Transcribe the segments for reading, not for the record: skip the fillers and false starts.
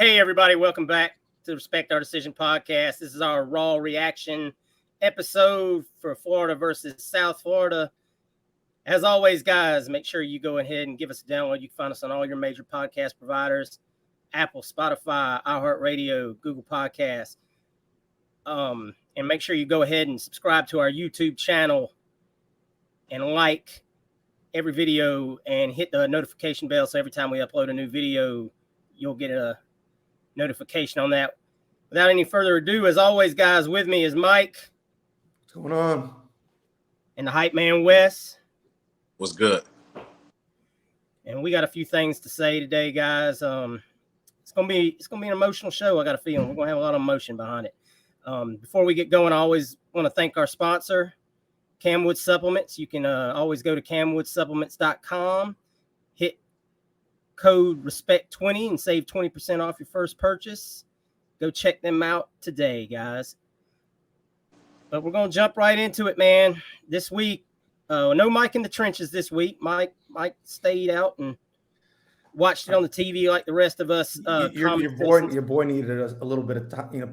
Hey, everybody. Welcome back to Respect Our Decision podcast. This is our raw reaction episode for Florida versus South Florida. As always, guys, make sure you go ahead and give us a download. You can find us on all your major podcast providers, Apple, Spotify, iHeartRadio, Google Podcasts. And make sure you go ahead and subscribe to our YouTube channel and like every video and hit the notification bell so every time we upload a new video, you'll get a notification on that. Without any further ado, as always, guys, with me is Mike. What's going on? And the hype man, Wes. What's good? And we got a few things to say today, guys. It's gonna be an emotional show. I got a feeling we're gonna have a lot of emotion behind it. Before we get going, I always want to thank our sponsor, Camwood Supplements. You can always go to camwoodsupplements.com, hit code RESPECT20 and save 20% off your first purchase. Go check them out today, guys. But we're going to jump right into it, man. This week, no Mike in the trenches this week. Mike stayed out and watched it on the TV like the rest of us. Your boy needed a little bit of time, little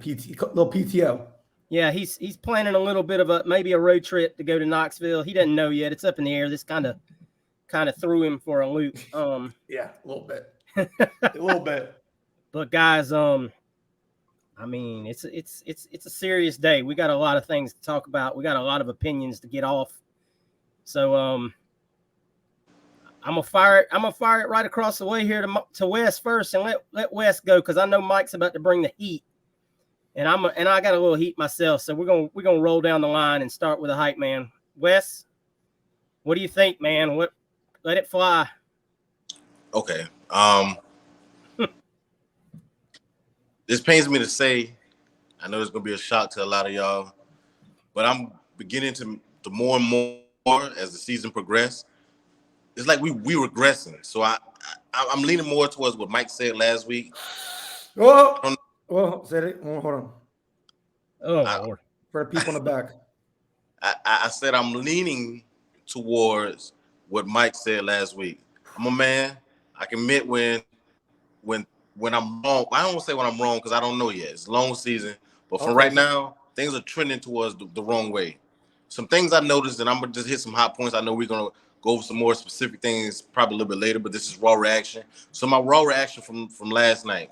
PTO. Yeah, he's planning a little bit of maybe a road trip to go to Knoxville. He doesn't know yet. It's up in the air. This kind of threw him for a loop. Yeah, a little bit. A little bit. But guys, I mean, it's a serious day. We got a lot of things to talk about. We got a lot of opinions to get off. So I'm gonna fire it right across the way here to Wes first, and let Wes go because I know Mike's about to bring the heat, and I got a little heat myself. So we're gonna roll down the line and start with a hype man. Wes, what do you think, man? Let it fly. Okay. This pains me to say. I know it's gonna be a shock to a lot of y'all, but I'm beginning to more and more as the season progresses. It's like we regressing. So I'm leaning more towards what Mike said last week. Said it. Hold on. Lord. For the people in the back. I said I'm leaning towards what Mike said last week. I'm a man. I can admit when I'm wrong. I don't want to say when I'm wrong because I don't know yet. It's a long season. But for right now, things are trending towards the wrong way. Some things I noticed, and I'm going to just hit some hot points. I know we're going to go over some more specific things probably a little bit later, but this is raw reaction. So my raw reaction from last night.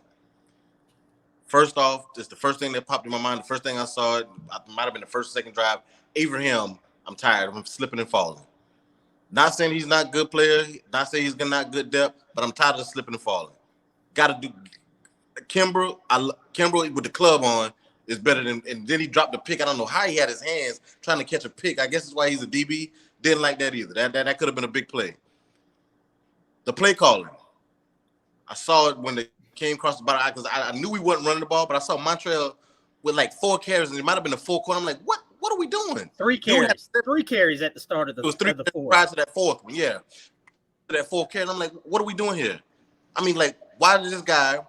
First off, just the first thing that popped in my mind, the first thing I saw, it might have been the first or second drive. Abraham, I'm tired of him slipping and falling. Not saying he's not a good player, not saying he's not good depth, but I'm tired of slipping and falling. Got to do Kimber with the club on is better than, and then he dropped the pick. I don't know how he had his hands trying to catch a pick. I guess that's why he's a DB. Didn't like that either. That could have been a big play. The play calling. I saw it when they came across the bottom because I knew we wasn't running the ball, but I saw Montreal with like 4 carries, and it might have been the full quarter. I'm like, what are we doing? 3 carries. 3 carries at the start of the. It was 3 prior to that fourth one, yeah. That 4 carries. I'm like, what are we doing here? I mean, like, why did this guy?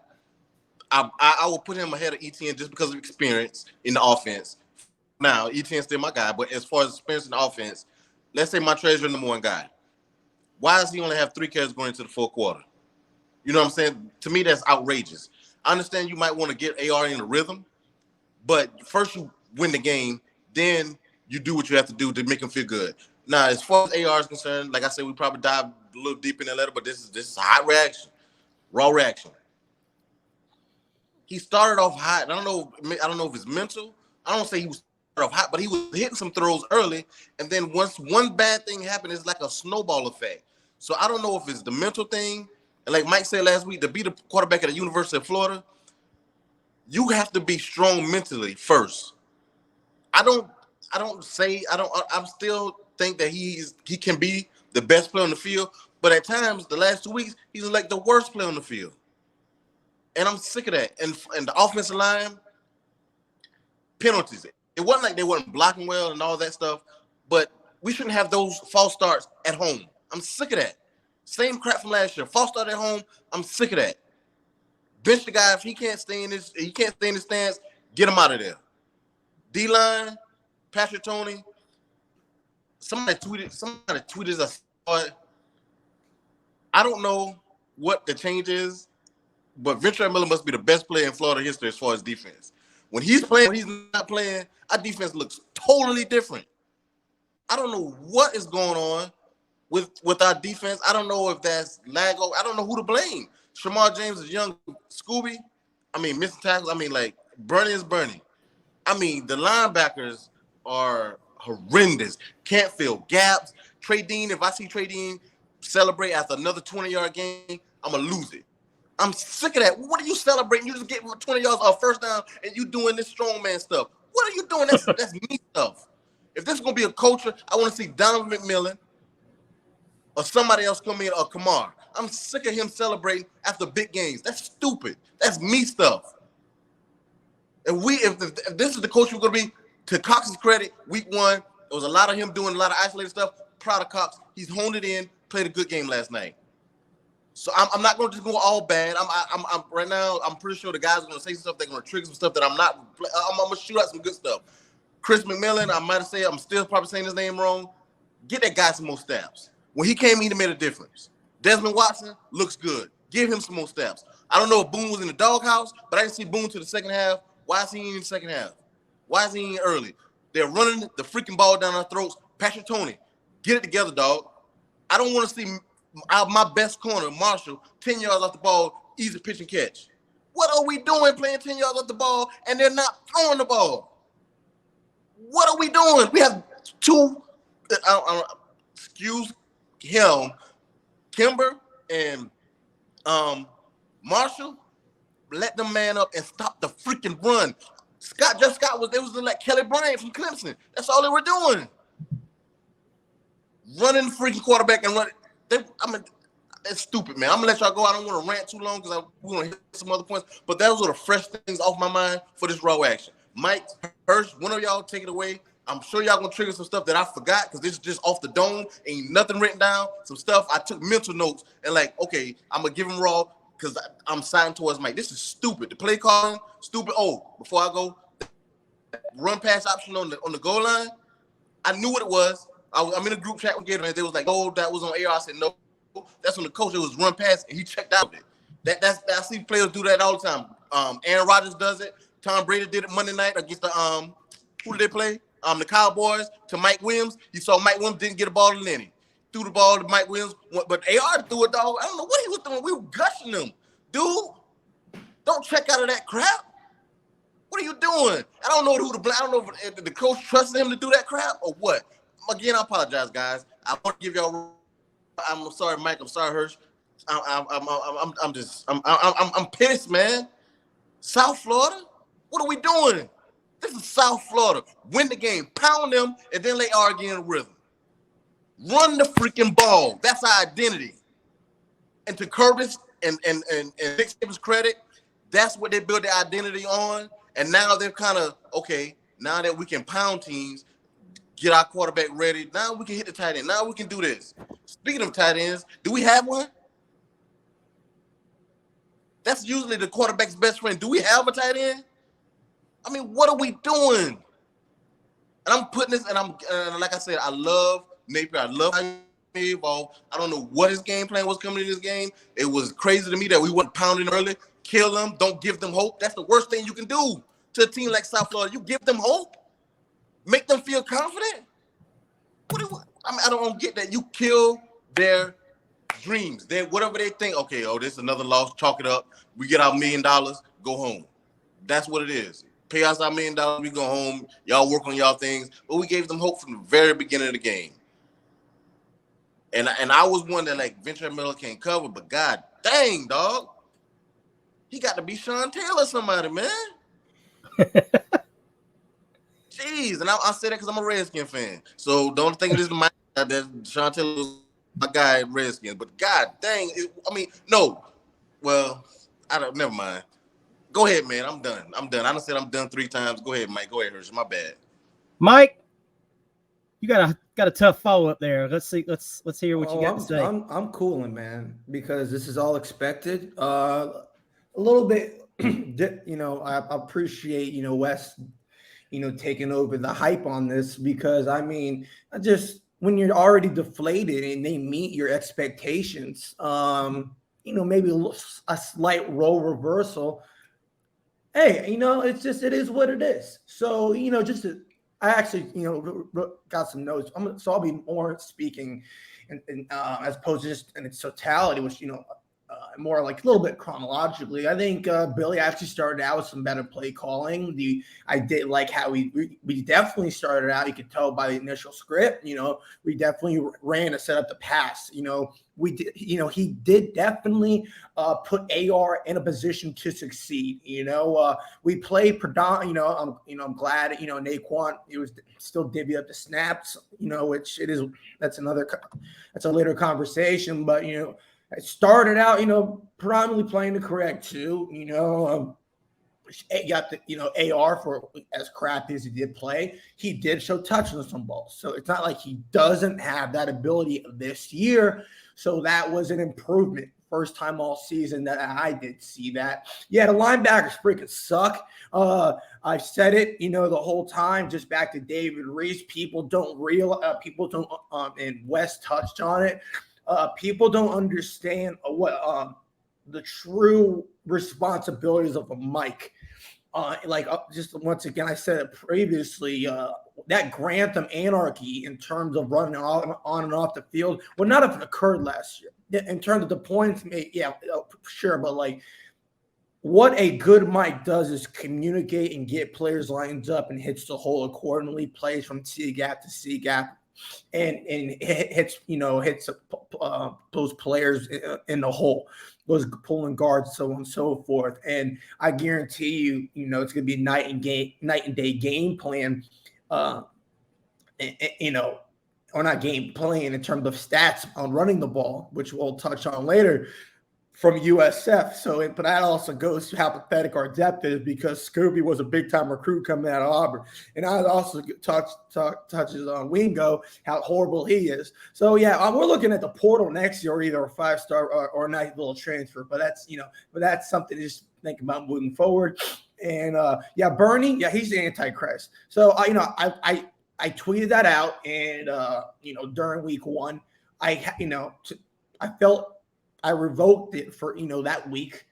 I will put him ahead of ETN just because of experience in the offense. Now, ETN's still my guy, but as far as experience in the offense, let's say Montreal's your number 1 guy. Why does he only have 3 carries going into the 4th quarter? You know what I'm saying? To me, that's outrageous. I understand you might want to get AR in a rhythm, but first you win the game, then you do what you have to do to make him feel good. Now, as far as AR is concerned, like I said, we probably dive a little deep in that letter, but this is a hot reaction, raw reaction. He started off hot. I don't know if it's mental. I don't say he was started off hot, but he was hitting some throws early, and then once one bad thing happened, it's like a snowball effect. So I don't know if it's the mental thing. And like Mike said last week, to be the quarterback at the University of Florida, you have to be strong mentally first. I still think that he can be the best player on the field, but at times the last 2 weeks he's like the worst player on the field, and I'm sick of that. And the offensive line penalties. It wasn't like they weren't blocking well and all that stuff, but we shouldn't have those false starts at home. I'm sick of that. Same crap from last year. False start at home. I'm sick of that. Bench the guy if he can't stay in his stance. Get him out of there. D-line, Patrick Toney. Somebody tweeted us. I don't know what the change is, but Ventrell Miller must be the best player in Florida history as far as defense. When he's playing, when he's not playing, our defense looks totally different. I don't know what is going on with our defense. I don't know if that's Lago. I don't know who to blame. Shamar James is young Scooby. I mean, missing tackles. I mean, like, Bernie is Bernie. I mean, the linebackers are horrendous. Can't fill gaps. Trey Dean, if I see Trey Dean celebrate after another 20-yard game, I'm going to lose it. I'm sick of that. What are you celebrating? You just get 20 yards off first down and you doing this strongman stuff. What are you doing? That's me stuff. If this is going to be a culture, I want to see Donovan McMillan or somebody else come in, or Kamar. I'm sick of him celebrating after big games. That's stupid. That's me stuff. And if this is the coach we're going to be, to Cox's credit, week 1, there was a lot of him doing a lot of isolated stuff. Proud of Cox. He's honed it in, played a good game last night. So I'm not going to just go all bad. I'm right now, I'm pretty sure the guys are going to say some stuff. They're going to trigger some stuff that I'm going to shoot out some good stuff. Chris McMillan, I might have said, I'm still probably saying his name wrong. Get that guy some more snaps. When he came in, he made a difference. Desmond Watson looks good. Give him some more snaps. I don't know if Boone was in the doghouse, but I didn't see Boone to the second half. Why is he in the second half? Why is he in early? They're running the freaking ball down our throats. Patrick Toney, get it together, dog. I don't want to see my best corner, Marshall, 10 yards off the ball, easy pitch and catch. What are we doing playing 10 yards off the ball and they're not throwing the ball? What are we doing? We have two, excuse him, Kimber and Marshall, let them man up and stop the freaking run. Scott was like Kelly Bryant from Clemson. That's all they were doing. Running the freaking quarterback and run. It's stupid, man. I'm gonna let y'all go. I don't want to rant too long because we're gonna hit some other points. But those are the fresh things off my mind for this raw action. Mike, Hirsch, one of y'all take it away. I'm sure y'all gonna trigger some stuff that I forgot because this is just off the dome. Ain't nothing written down. Some stuff I took mental notes and like, okay, I'm gonna give him raw because I'm siding towards Mike. This is stupid. The play calling, stupid. Oh, before I go, run pass option on the goal line. I knew what it was. I'm in a group chat with Gator and they was like, oh, that was on AR. I said no. That's when the coach, it was run pass and he checked out of it. I see players do that all the time. Aaron Rodgers does it. Tom Brady did it Monday night against the who did they play? The Cowboys to Mike Williams. You saw Mike Williams didn't get a ball to Lenny. Threw the ball to Mike Williams, but AR threw it, dog. I don't know what he was doing. We were gushing him. Dude, don't check out of that crap. What are you doing? I don't know who to blame. I don't know if the coach trusted him to do that crap or what. Again, I apologize, guys. I want to give y'all. I'm sorry, Mike. I'm sorry, Hirsch. I'm pissed, man. South Florida, what are we doing? This is South Florida. Win the game, pound them, and then let AR get in the rhythm. Run the freaking ball. That's our identity. And to Curtis and Nick Saban's credit, that's what they built their identity on. And now they're kind of okay. Now that we can pound teams, get our quarterback ready. Now we can hit the tight end. Now we can do this. Speaking of tight ends, do we have one? That's usually the quarterback's best friend. Do we have a tight end? I mean, what are we doing? And I'm putting this, and like I said, I love Napier. I love how he evolved. I don't know what his game plan was coming in this game. It was crazy to me that we weren't pounding early. Kill them. Don't give them hope. That's the worst thing you can do to a team like South Florida. You give them hope. Make them feel confident. I don't get that. You kill their dreams. Whatever they think. Okay, this is another loss. Chalk it up. We get our $1 million. Go home. That's what it is. Pay us our $1 million. We go home. Y'all work on y'all things. But we gave them hope from the very beginning of the game. And I was one that like Ventrell Miller can't cover, but god dang, dog, he got to be Sean Taylor somebody, man. Jeez, and I say that because I'm a Redskin fan. So don't think this is my that Sean Taylor was my guy at Redskins. But god dang, no. Well, I don't. Never mind. Go ahead, man. I'm done. I done said I'm done 3 times. Go ahead, Mike. Go ahead, Hershey. My bad. Mike, you got a tough follow up there. Let's see. Let's hear what you got to say. I'm cooling, man, because this is all expected. A little bit, I appreciate Wes, taking over the hype on this because when you're already deflated and they meet your expectations, maybe a slight role reversal. Hey, it is what it is. So, I actually, got some notes. So I'll be more speaking as opposed to just in its totality, which, more like a little bit chronologically. I think Billy actually started out with some better play calling. I did like how we definitely started out. You could tell by the initial script. We definitely ran to set up the pass. We did. He did definitely put AR in a position to succeed. We played predominantly. I'm glad. Naquan, it was still divvy up the snaps. Which it is. That's a later conversation. But I started out, predominantly playing the correct two. Got the AR for as crappy as he did play. He did show touch on some balls, so it's not like he doesn't have that ability this year. So that was an improvement. First time all season that I did see that. Yeah, the linebackers freaking suck. I've said it, the whole time. Just back to David Reese. People don't realize. People don't. And Wes touched on it. People don't understand what the true responsibilities of a mic. Just once again, I said it previously, that Grantham anarchy in terms of running on and off the field would not have occurred last year. In terms of the points made, yeah, sure, but what a good mic does is communicate and get players lined up and hits the hole accordingly, plays from C gap to C gap, and hits those players in the hole, those pulling guards, so on and so forth. And I guarantee you, it's going to be night and day game plan. Or not game plan in terms of stats on running the ball, which we'll touch on later, from USF. So, but that also goes to how pathetic our depth is, because Scooby was a big time recruit coming out of Auburn, and I also touches on Wingo, how horrible he is. So yeah, we're looking at the portal next year, either a 5-star or a nice little transfer. But that's something to just think about moving forward. And Bernie, he's the Antichrist. So I tweeted that out, and during week 1, I felt I revoked it for that week.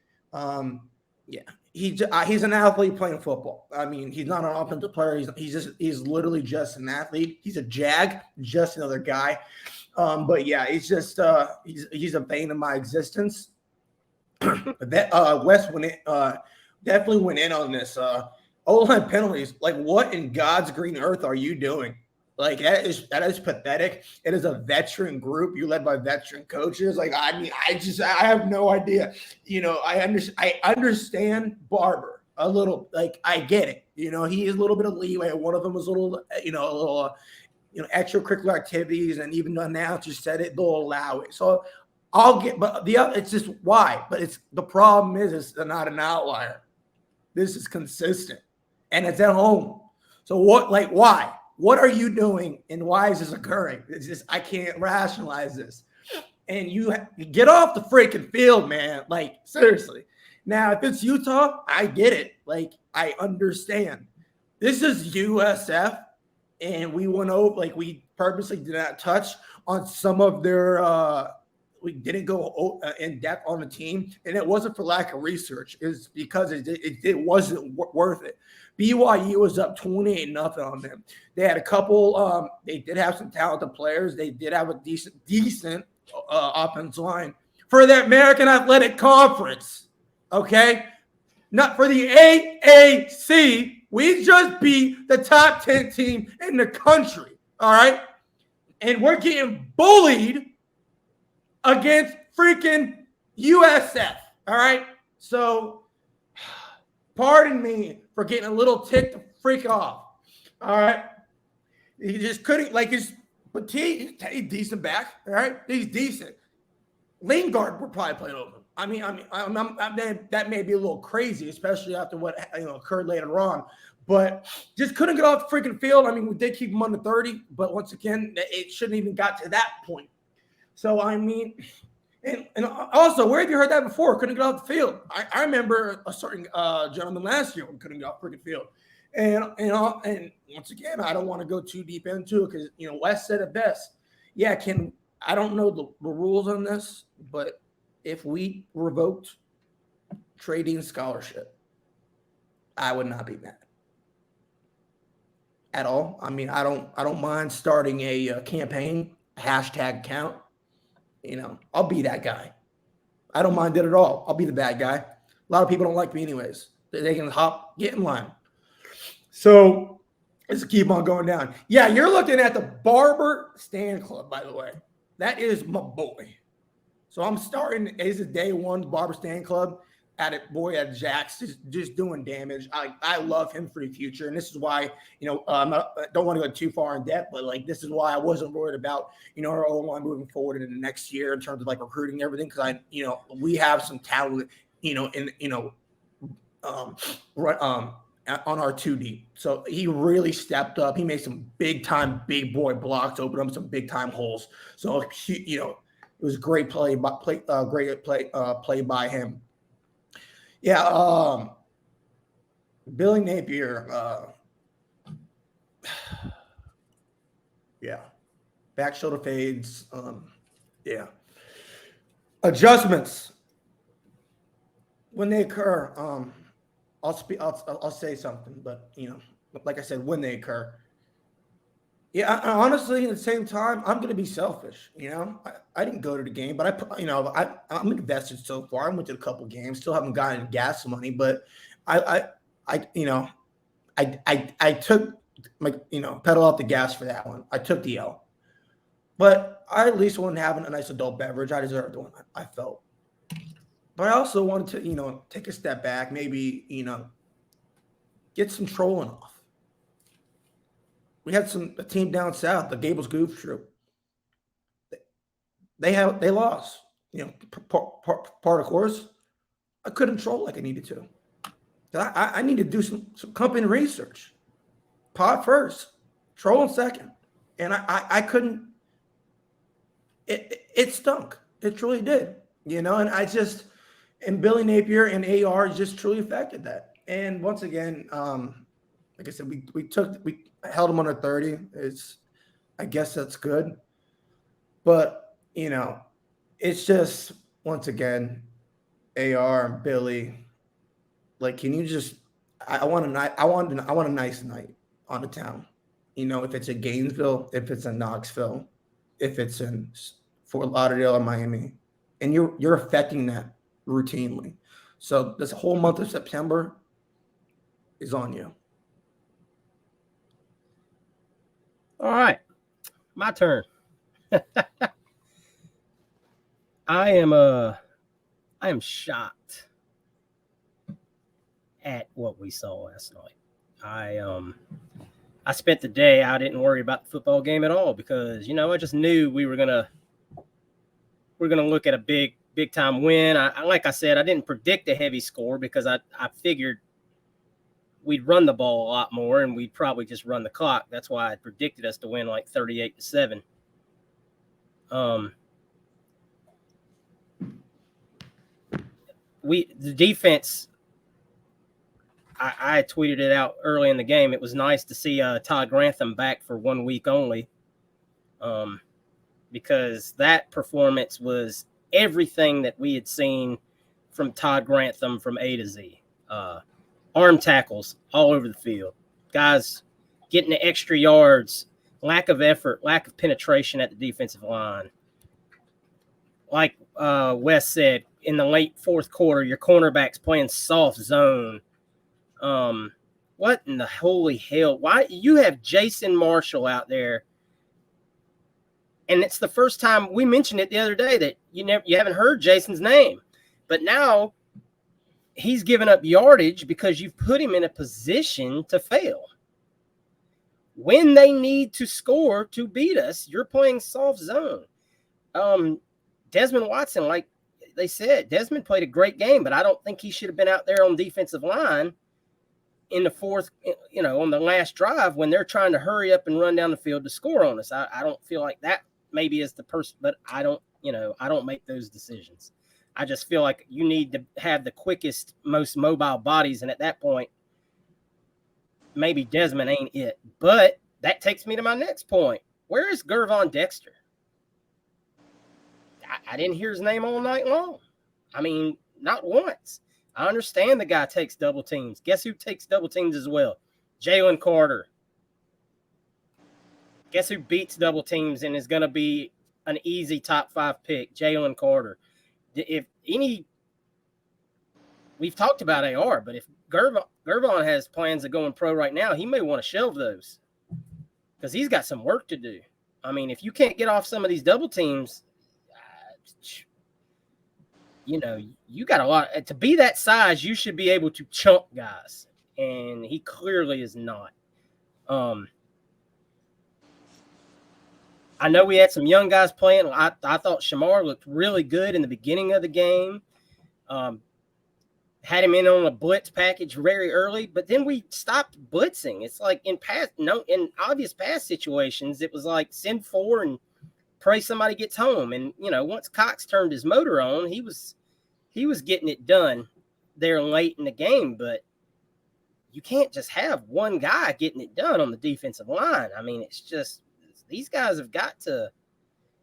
He's an athlete playing football. I mean, he's not an offensive player. He's literally just an athlete. He's a jag, just another guy. But yeah, he's just he's a bane of my existence. That Wes definitely went in on this. O-line penalties. What in God's green earth are you doing? That is pathetic. It is a veteran group. You're led by veteran coaches. I have no idea. I understand Barber a little. I get it. He is a little bit of leeway. One of them was a little extracurricular activities, and even the announcer said it, they'll allow it. So I'll get, but it's just why. But it's the problem is it's not an outlier. This is consistent, and it's at home. So why? What are you doing, and why is this occurring? It's just, I can't rationalize this. And you get off the freaking field, man. Seriously. Now, if it's Utah, I get it. I understand. This is USF, and we went over, we purposely did not touch on some of their we didn't go in depth on the team, and it wasn't for lack of research. It's because it wasn't worth it. BYU was up 28-0 on them. They had a couple. They did have some talented players. They did have a decent offensive line for the American Athletic Conference. Okay, not for the AAC. We just beat the top 10 team in the country. All right, and we're getting bullied against freaking USF. All right, so pardon me for getting a little ticked the freak off. All right. He just couldn't, but he's decent back. All right. He's decent. Lingard would probably play over him. I mean, that may be a little crazy, especially after what occurred later on. But just couldn't get off the freaking field. I mean, we did keep him under 30, but once again, it shouldn't even got to that point. So, I mean, and also, where have you heard that before? Couldn't get off the field. I remember a certain gentleman last year who couldn't get off the freaking field. And once again, I don't want to go too deep into it because, Wes said it best. Yeah, I don't know the rules on this, but if we revoked Trey Dean's scholarship, I would not be mad at all. I mean, I don't mind starting a campaign, hashtag count. I'll be that guy. I don't mind it at all. I'll be the bad guy. A lot of people don't like me anyways. They can get in line. So let's keep on going down. Yeah, you're looking at the Barber Stand Club, by the way. That is my boy. So I'm starting as a day one Barber Stand Club at Jack's, just doing damage. I love him for the future, and this is why I don't want to go too far in depth, but like this is why I wasn't worried about our O-line moving forward in the next year in terms of like recruiting and everything, because we have some talent on our 2D. So he really stepped up. He made some big time big boy blocks, opened up some big time holes. So it was great play by him. Yeah, Billy Napier. Yeah, back shoulder fades. Yeah, adjustments when they occur. I'll say something, but like I said, when they occur. Yeah, honestly, at the same time, I'm going to be selfish. I didn't go to the game, but I'm invested so far. I went to a couple games, still haven't gotten gas money, but I took my pedal off the gas for that one. I took the L, but I at least wanted to have a nice adult beverage. I deserved the one I felt, but I also wanted to take a step back, maybe get some trolling off. We had a team down south, the Gables Goof Troop. They lost. Part of course, I couldn't troll like I needed to. I need to do some company research. Pod first, trolling second, and I couldn't. It stunk. It truly did. And Billy Napier and AR just truly affected that. And once again, like I said, we held them under 30. I guess that's good. But, it's just, once again, AR and Billy, like, can you just, I want a nice night on the town. If it's in Gainesville, if it's in Knoxville, if it's in Fort Lauderdale or Miami, and you're affecting that routinely. So this whole month of September is on you. All right, my turn. I am shocked at what we saw last night. I spent the day. I didn't worry about the football game at all because I just knew we're gonna look at a big time win. Like I said, I didn't predict a heavy score because I figured we'd run the ball a lot more and we'd probably just run the clock. That's why I predicted us to win like 38-7. The defense, I tweeted it out early in the game. It was nice to see Todd Grantham back for 1 week only, because that performance was everything that we had seen from Todd Grantham from A to Z. Arm tackles all over the field. Guys getting the extra yards, lack of effort, lack of penetration at the defensive line. Like Wes said, in the late fourth quarter, your cornerback's playing soft zone. What in the holy hell? Why you have Jason Marshall out there? And it's the first time we mentioned it the other day that you haven't heard Jason's name, but now he's given up yardage because you've put him in a position to fail. When they need to score to beat us, you're playing soft zone. Desmond Watson, like they said, Desmond played a great game, but I don't think he should have been out there on defensive line in the fourth, on the last drive when they're trying to hurry up and run down the field to score on us. I don't feel like that maybe is the person, but I don't make those decisions. I just feel like you need to have the quickest, most mobile bodies. And at that point, maybe Desmond ain't it. But that takes me to my next point. Where is Gervon Dexter? I didn't hear his name all night long. I mean, not once. I understand the guy takes double teams. Guess who takes double teams as well? Jalen Carter. Guess who beats double teams and is going to be an easy top 5 pick? Jalen Carter. If any, we've talked about AR, but if Gervon has plans of going pro right now, he may want to shelve those because he's got some work to do. I mean, if you can't get off some of these double teams, you know, you got a lot to be that size. You should be able to chunk guys, and he clearly is not. I know we had some young guys playing. I thought Shamar looked really good in the beginning of the game. Had him in on a blitz package very early, but then we stopped blitzing. It's like in obvious pass situations, it was like send 4 and pray somebody gets home. And you know, once Cox turned his motor on, he was getting it done there late in the game. But you can't just have one guy getting it done on the defensive line. I mean, it's just these guys have got to.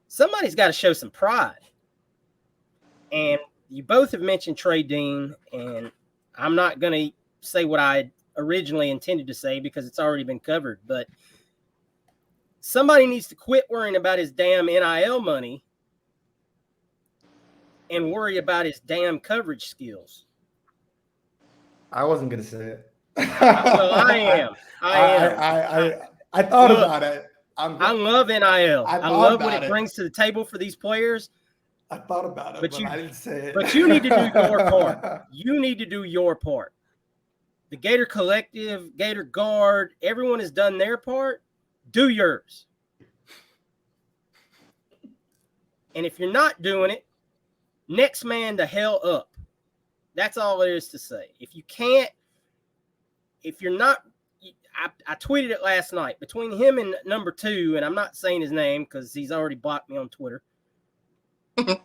Somebody's got to show some pride. And you both have mentioned Trey Dean, and I'm not going to say what I originally intended to say because it's already been covered, but somebody needs to quit worrying about his damn NIL money and worry about his damn coverage skills. I wasn't going to say it. Well, I am. I thought about it. I love NIL. I love what it brings to the table for these players. I thought about it, but I didn't say it. But you need to do your part. You need to do your part. The Gator Collective, Gator Guard, everyone has done their part. Do yours. And if you're not doing it, next man the hell up. That's all there is to say. If you can't, if you're not, I tweeted it last night. Between him and number 2, and I'm not saying his name because he's already blocked me on Twitter. They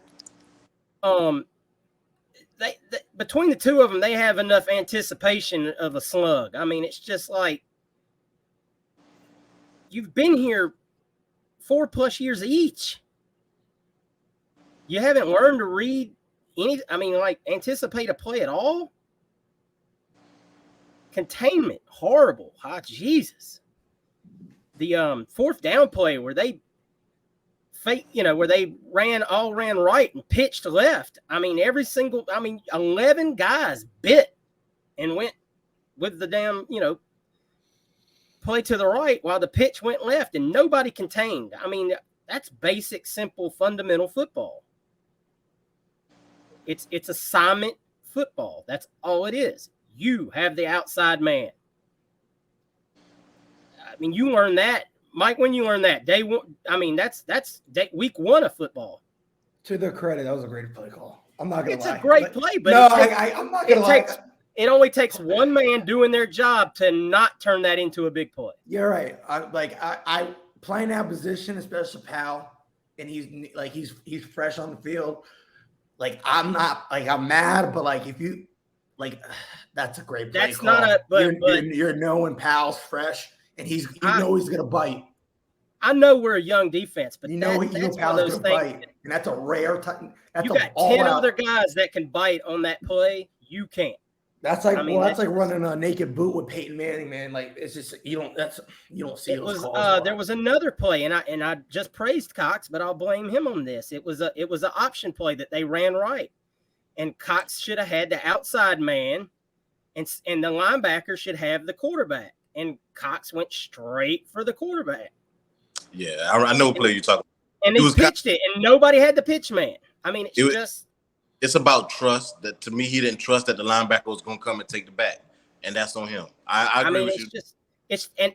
between the two of them, they have enough anticipation of a slug. I mean, it's just like you've been here 4+ years each. You haven't learned to read anticipate a play at all. Containment, horrible. Oh, Jesus. The 4th down play where they where they ran right and pitched left. I mean, 11 guys bit and went with the damn, play to the right while the pitch went left and nobody contained. I mean, that's basic, simple, fundamental football. It's assignment football. That's all it is. You have the outside man. I mean, you learn that. Mike, when you learn that, day one, I mean, that's week 1 of football. To their credit, that was a great play call. I'm not going to lie. It's a great play, but I'm not going to lie. It only takes one man doing their job to not turn that into a big play. You're right. I playing that position, especially Powell, and he's fresh on the field. Like, I'm mad, but if you that's a great play. That's call. not a but you're knowing Powell's fresh. And he's going to bite. I know we're a young defense, but that's one of those things. Bite, and that's a rare time. You got 10 other guys that can bite on that play. You can't. That's like that's like running a naked boot with Peyton Manning, man. Like, it's just you don't see those calls. There was another play, and I just praised Cox, but I'll blame him on this. It was an option play that they ran right, and Cox should have had the outside man, and the linebacker should have the quarterback. And Cox went straight for the quarterback. Yeah, I know play you're talking about. And he pitched it, and nobody had the pitch man. I mean, it's about trust. That to me, he didn't trust that the linebacker was going to come and take the back, and that's on him. I agree with you.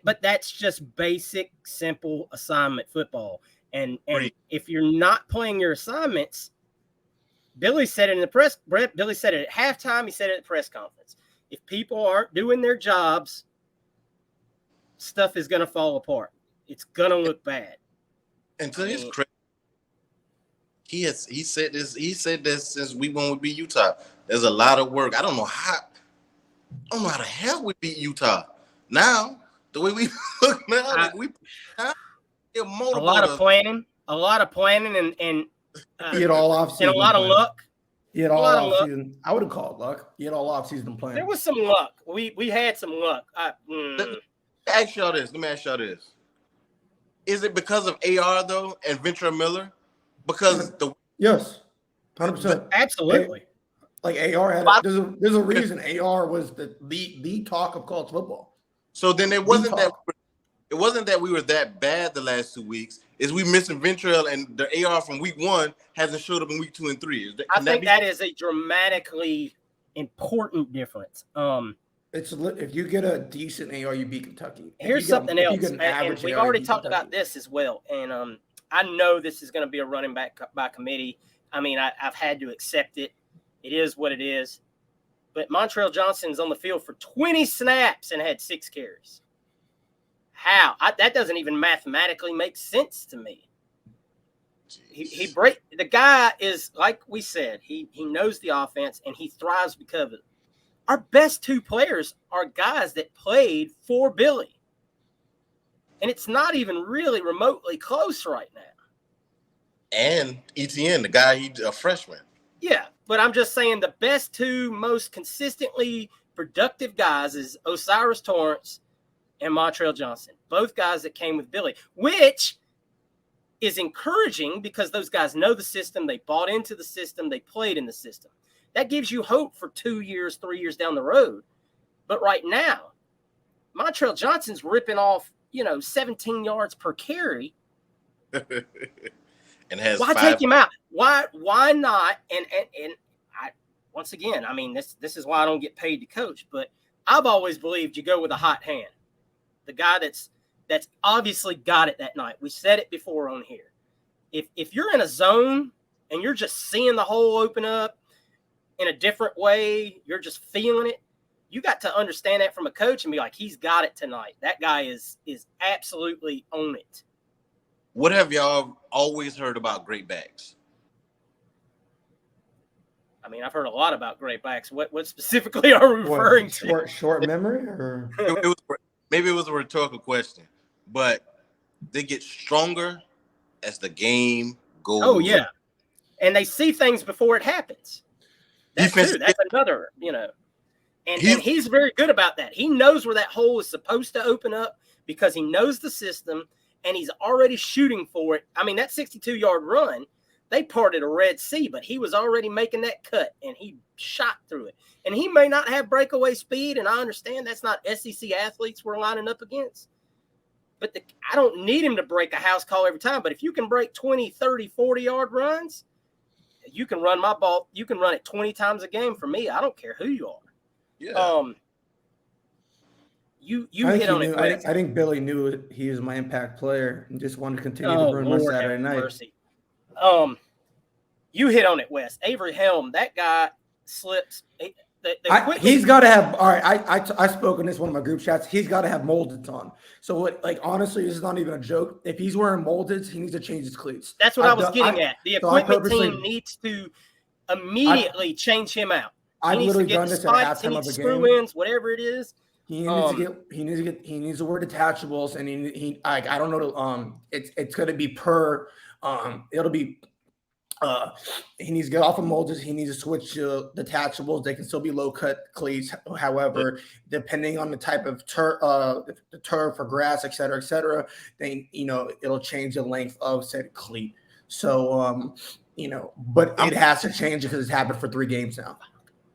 But that's just basic, simple assignment football. And if you're not playing your assignments, Billy said it Billy said it at halftime. He said it at the press conference. If people aren't doing their jobs, stuff is going to fall apart. It's going to look bad. And to his credit, he said this since we won with beat Utah. There's a lot of work. I don't know how the hell we beat Utah. Now, the way we look now, a lot of planning and get all off and a lot of luck. He had A all lot of off luck. season. I would have called luck. He had all off season playing. There was some luck. We had some luck. Let me ask y'all this. Is it because of AR though and Ventura Miller? Because yes, 100%. Absolutely. Like AR had there's a reason AR was the talk of college football. So then it wasn't that we were that bad the last 2 weeks. Is we missing Ventrell and the AR from week 1 hasn't showed up in week 2 and 3. I think that is a dramatically important difference. If you get a decent AR, you beat Kentucky. Here's something else, and we've already talked about this as well. And I know this is going to be a running back by committee. I mean, I've had to accept it. It is what it is. But Montrell Johnson's on the field for 20 snaps and had 6 carries. How? That doesn't even mathematically make sense to me. The guy is, like we said, he knows the offense and he thrives because of it. Our best 2 players are guys that played for Billy. And it's not even really remotely close right now. And ETN, the guy, he's a freshman. Yeah, but I'm just saying the best 2 most consistently productive guys is Osiris Torrance and Montrell Johnson. Both guys that came with Billy, which is encouraging because those guys know the system. They bought into the system. They played in the system. That gives you hope for 2 years, 3 years down the road. But right now, Montrell Johnson's ripping off, 17 yards per carry. And has why take him out? Why not? And I once again, I mean, this is why I don't get paid to coach, but I've always believed you go with a hot hand. The guy that's obviously got it that night. We said it before on here. If you're in a zone and you're just seeing the hole open up in a different way, you're just feeling it, you got to understand that from a coach and be like, he's got it tonight. That guy is absolutely on it. What have y'all always heard about great backs? I mean, I've heard a lot about great backs. What specifically are we referring to? Short memory, or maybe it was a rhetorical question, but they get stronger as the game goes. Oh yeah, and they see things before it happens. That's true. That's another, And he's very good about that. He knows where that hole is supposed to open up because he knows the system. And he's already shooting for it. I mean, that 62-yard run, they parted a Red Sea, but he was already making that cut, and he shot through it. And he may not have breakaway speed, and I understand that's not SEC athletes we're lining up against. But I don't need him to break a house call every time. But if you can break 20, 30, 40-yard runs, you can run my ball. You can run it 20 times a game for me. I don't care who you are. Yeah. You hit on it. I think Billy knew he was my impact player and just wanted to continue to ruin my Saturday night. Mercy. You hit on it, Wes. Avery Helm, that guy slips. He's got to have. All right, I spoke in this one of my group chats. He's got to have moldeds on. So honestly, this is not even a joke. If he's wearing moldeds, he needs to change his cleats. That's what I was getting at. The equipment team needs to immediately change him out. I've literally done this at halftime of a game. Screw-ins, whatever it is. He needs the word detachables, and I don't know. It's going to be per. It'll be. He needs to get off of moldeds. He needs to switch to detachables. They can still be low cut cleats. However, depending on the type of turf or grass, et cetera, then it'll change the length of said cleat. So but it has to change because it's happened for 3 games now.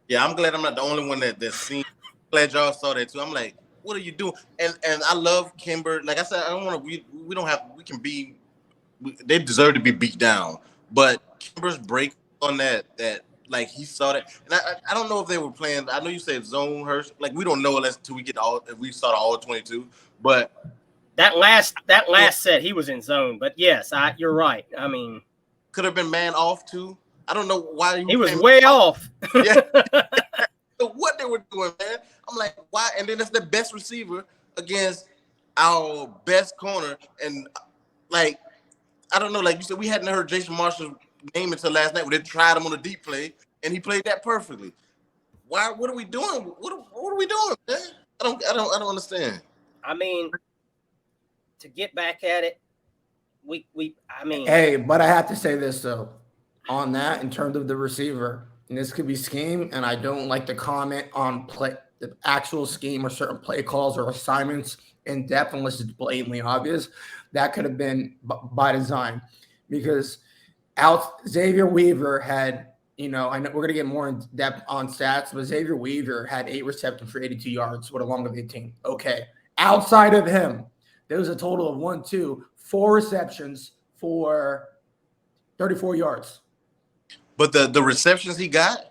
Yeah, I'm glad I'm not the only one that's seen. Glad y'all saw that too. I'm like, what are you doing? And I love Kimber. Like I said, I don't want to. We don't have. We can be. They deserve to be beat down. But Kimber's break on that like he saw that, and I don't know if they were playing. I know you said zone Hurst. Like we don't know until we get if we saw the all 22. But that last set he was in zone. But yes, you're right. I mean, could have been man off too. I don't know why he was way off. Yeah. What they were doing, man. I'm like, why? And then it's the best receiver against our best corner. And like, I don't know, like you said, we hadn't heard Jason Marshall's name until last night. We did tried him on a deep play, and he played that perfectly. Why? What are we doing? What are we doing, man? I don't understand. I mean, to get back at it, Hey, but I have to say this though, on that in terms of the receiver. and this could be scheme, and I don't like to comment on the actual scheme or certain play calls or assignments in depth unless it's blatantly obvious. That could have been by design, because Xavier Weaver had, I know we're going to get more in depth on stats, but Xavier Weaver had 8 receptions for 82 yards with a long of 18. Okay. Outside of him, there was a total of 4 receptions for 34 yards. But the receptions he got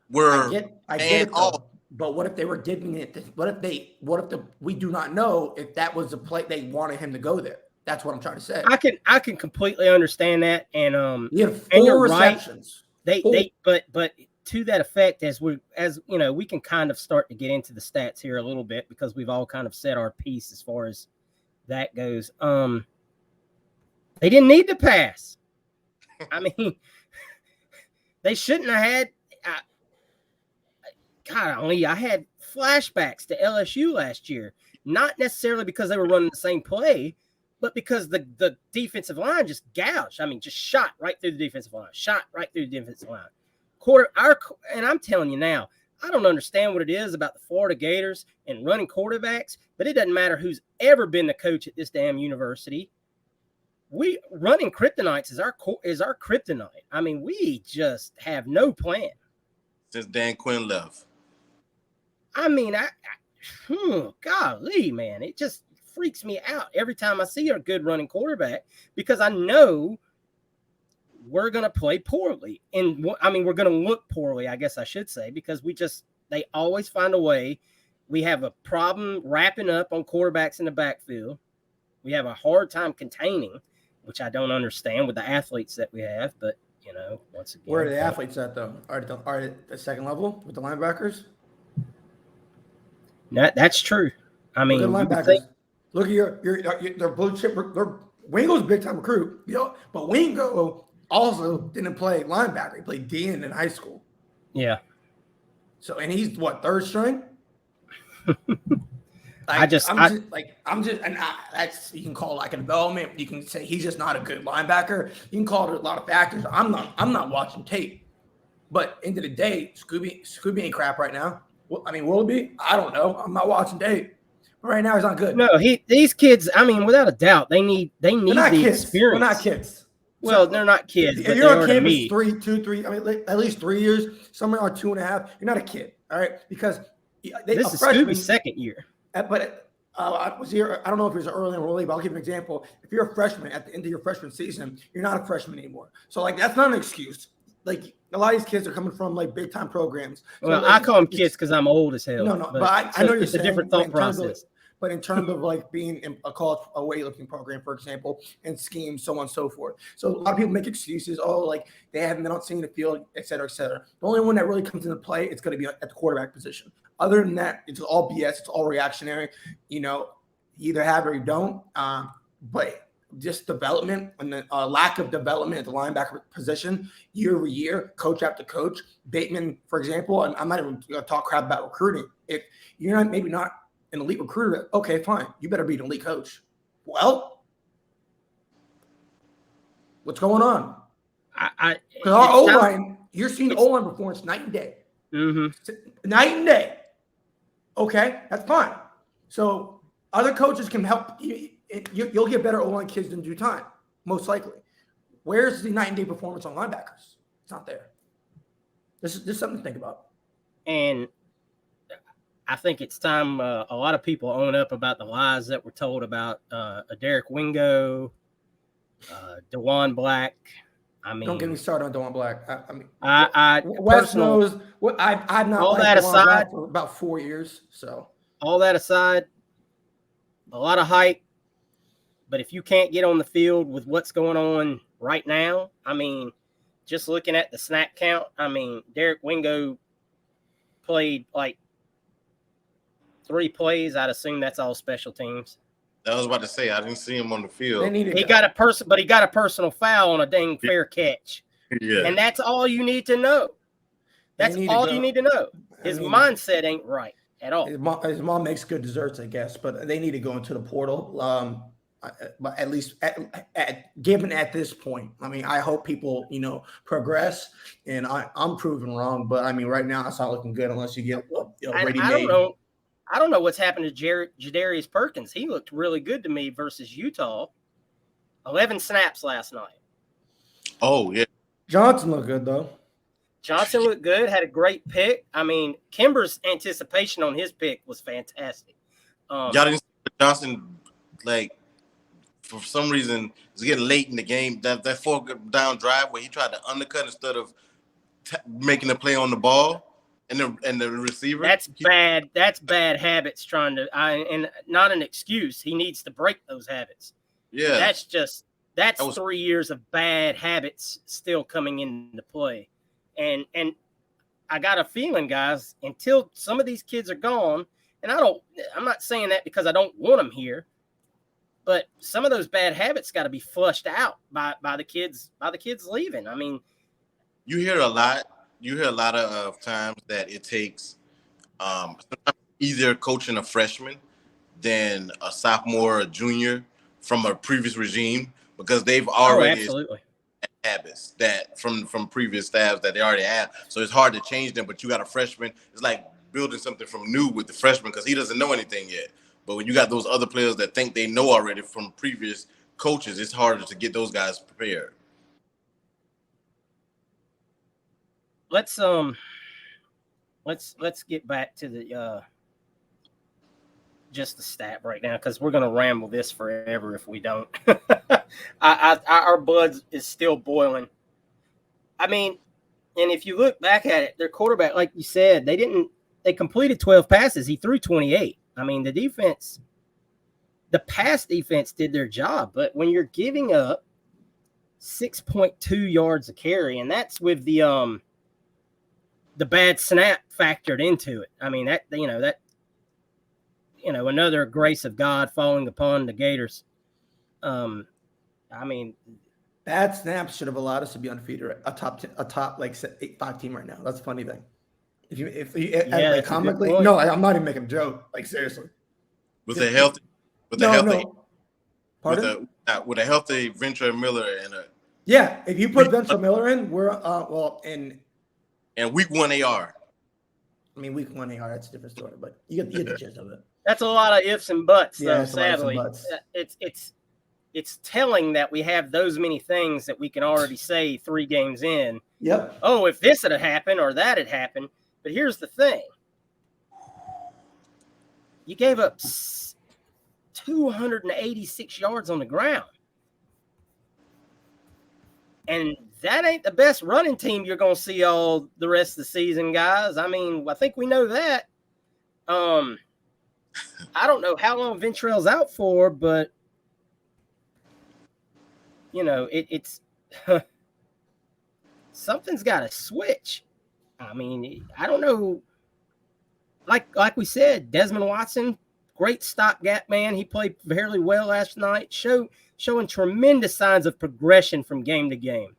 were I get it though. But what if they were giving it? What if we do not know if that was the play they wanted him to go there? That's what I'm trying to say. I can completely understand that, and you have 4 receptions. Right. But to that effect, as we can kind of start to get into the stats here a little bit, because we've all kind of said our piece as far as that goes. They didn't need to pass. I mean, they shouldn't have had. I had flashbacks to LSU last year, not necessarily because they were running the same play, but because the defensive line just gouged. I mean, just shot right through the defensive line, and I'm telling you now, I don't understand what it is about the Florida Gators and running quarterbacks, but it doesn't matter who's ever been the coach at this damn university. We running kryptonites is our kryptonite. I mean, we just have no plan. Since Dan Quinn left. I mean, golly, man, it just freaks me out every time I see a good running quarterback, because I know we're going to play poorly. And we're going to look poorly, I guess I should say, because they always find a way. We have a problem wrapping up on quarterbacks in the backfield. We have a hard time containing, which I don't understand with the athletes that we have. But, once again. Where are the athletes at, though? Are they at the second level with the linebackers? That's true. I mean, linebackers. Look at their blue chip. Wingo's a big time recruit, but Wingo also didn't play linebacker. He played DN in high school. Yeah. So, and he's what, third string? That's, you can call it like a development. You can say he's just not a good linebacker. You can call it a lot of factors. I'm not watching tape. But end of the day, Scooby ain't crap right now. Well, I mean, will it be? I don't know. I'm not watching tape. But right now, he's not good. No, these kids. I mean, without a doubt, they need the kids. experience. They're not kids. Well, they're not kids. If you're on campus 3. I mean, at least 3 years. Somewhere on 2.5. You're not a kid, all right? Because this is Scooby's second year. But I was here. I don't know if it was an early enrollee, but I'll give you an example. If you're a freshman at the end of your freshman season, you're not a freshman anymore. So that's not an excuse. Like, a lot of these kids are coming from big time programs. Well, I call them kids because I'm old as hell. No, but I know it's a different thought process. But in terms of being in a college weightlifting program, for example, and schemes, so on and so forth. So a lot of people make excuses. They haven't been on seeing the field, et cetera, et cetera. The only one that really comes into play, it's going to be at the quarterback position. Other than that, it's all BS. It's all reactionary. You either have or you don't. But just development and the lack of development at the linebacker position year over year, coach after coach. Bateman, for example, I'm not even going to talk crap about recruiting. If you're maybe not an elite recruiter, okay, fine. You better be an elite coach. Well, what's going on? Because our O-line, you're seeing O-line performance night and day. Mm-hmm. Night and day. Okay, that's fine. So other coaches can help. You'll get better O-line kids in due time, most likely. Where's the night and day performance on linebackers? It's not there. This is something to think about. And I think it's time a lot of people own up about the lies that were told about Derek Wingo, DeJuan Black. I mean, don't get me started on DeJuan Black. Wes knows what I've not. All that aside, for about 4 years. So all that aside, a lot of hype. But if you can't get on the field with what's going on right now, I mean, just looking at the snap count, I mean, Derek Wingo played 3 plays. I'd assume that's all special teams. I was about to say, I didn't see him on the field. He got a personal foul on a dang fair catch. Yeah. And that's all you need to know. That's all you need to know. His mindset ain't right at all. His mom makes good desserts, I guess, but they need to go into the portal. but at least given at this point. I mean, I hope people, progress, and I'm proven wrong. But I mean, right now it's not looking good unless you get ready made. I don't know what's happened to Jadarius Perkins. He looked really good to me versus Utah. 11 snaps last night. Oh yeah, Johnson looked good though. Johnson looked good. Had a great pick. I mean, Kimber's anticipation on his pick was fantastic. Y'all didn't see Johnson for some reason it's getting late in the game. That 4-down drive where he tried to undercut instead of making a play on the ball and the receiver. That's bad. That's bad habits. And not an excuse. He needs to break those habits. Yeah, that's 3 years of bad habits still coming into play, and I got a feeling, guys, until some of these kids are gone, and I'm not saying that because I don't want them here. But some of those bad habits got to be flushed out by the kids leaving. I mean, you hear a lot of times that it takes either coaching a freshman than a sophomore or a junior from a previous regime because they've already habits that from previous staffs that they already have. So it's hard to change them. But you got a freshman. It's like building something from new with the freshman because he doesn't know anything yet. But when you got those other players that think they know already from previous coaches, it's harder to get those guys prepared. Let's get back to the just the stat right now because we're gonna ramble this forever if we don't. Our blood is still boiling. I mean, and if you look back at it, their quarterback, like you said, they completed 12 passes. He threw 28. I mean, the pass defense did their job, but when you're giving up 6.2 yards a carry, and that's with the bad snap factored into it. I mean, another grace of God falling upon the Gators. I mean, bad snaps should have allowed us to be undefeated, a top like 8-5 team right now. That's a funny thing. If comically, no, I'm not even making a joke. Like seriously, with a healthy Ventura Miller if you put Ventura Miller in, we're and week 1 AR. I mean, week 1 AR, that's a different story, but you get the gist of it. That's a lot of ifs and buts, though. Yeah, sadly, it's telling that we have those many things that we can already say 3 games in. Yep. Oh, if this had happened or that had happened. But here's the thing. You gave up 286 yards on the ground. And that ain't the best running team you're going to see all the rest of the season, guys. I mean, I think we know that. I don't know how long Ventrell's out for, but, it's something's got to switch. I mean, I don't know. Like we said, Desmond Watson, great stopgap man. He played fairly well last night, showing tremendous signs of progression from game to game.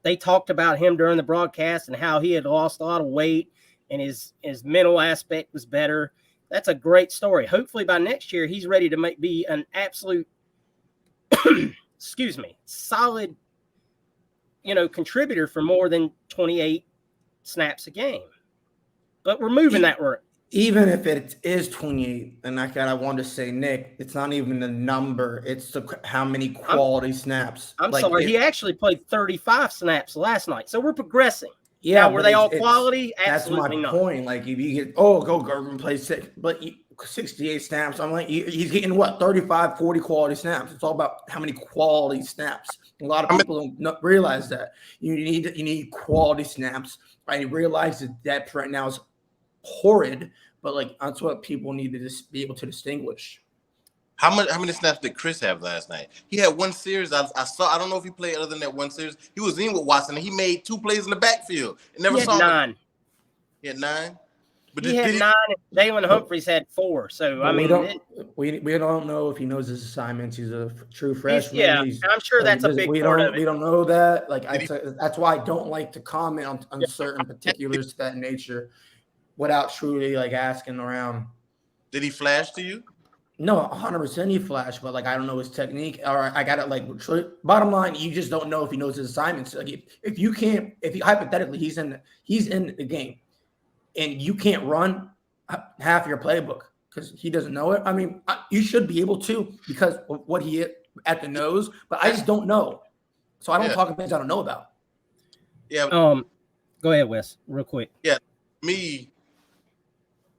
They talked about him during the broadcast and how he had lost a lot of weight and his mental aspect was better. That's a great story. Hopefully by next year he's ready to be an absolute solid contributor for more than 28 snaps a game. But we're moving that work. Even if it is 28, and I want to say, Nick, it's not even the number. It's how many quality snaps. I'm sorry. He actually played 35 snaps last night. So we're progressing. Yeah. Now, were they all quality? That's Absolutely my not. point. Like, if you get, go Gervin play 68 snaps. I'm like, he's getting 35, 40 quality snaps. It's all about how many quality snaps. A lot of people don't realize that. You need quality snaps. I realize the depth right now is horrid, but that's what people need to just be able to distinguish. How many snaps did Chris have last night? He had one series. I saw. I don't know if he played other than that one series. He was in with Watson and he made 2 plays in the backfield. He had 9. He had 9. But he had 9. And Jalen Humphreys had 4. So we don't know if he knows his assignments. He's a true freshman. I'm sure that's a big part of it. We don't know that. That's why I don't like to comment on certain particulars to that nature without truly asking around. Did he flash to you? No, 100% he flashed, but like I don't know his technique. Or I got it. Like bottom line, you just don't know if he knows his assignments. Like if you can't, if he hypothetically he's in the game, and you can't run half your playbook because he doesn't know it. I mean, you should be able to because of what he is at the nose, but I just don't know. So I don't talk about things I don't know about. Yeah. Go ahead, Wes, real quick. Yeah. Me,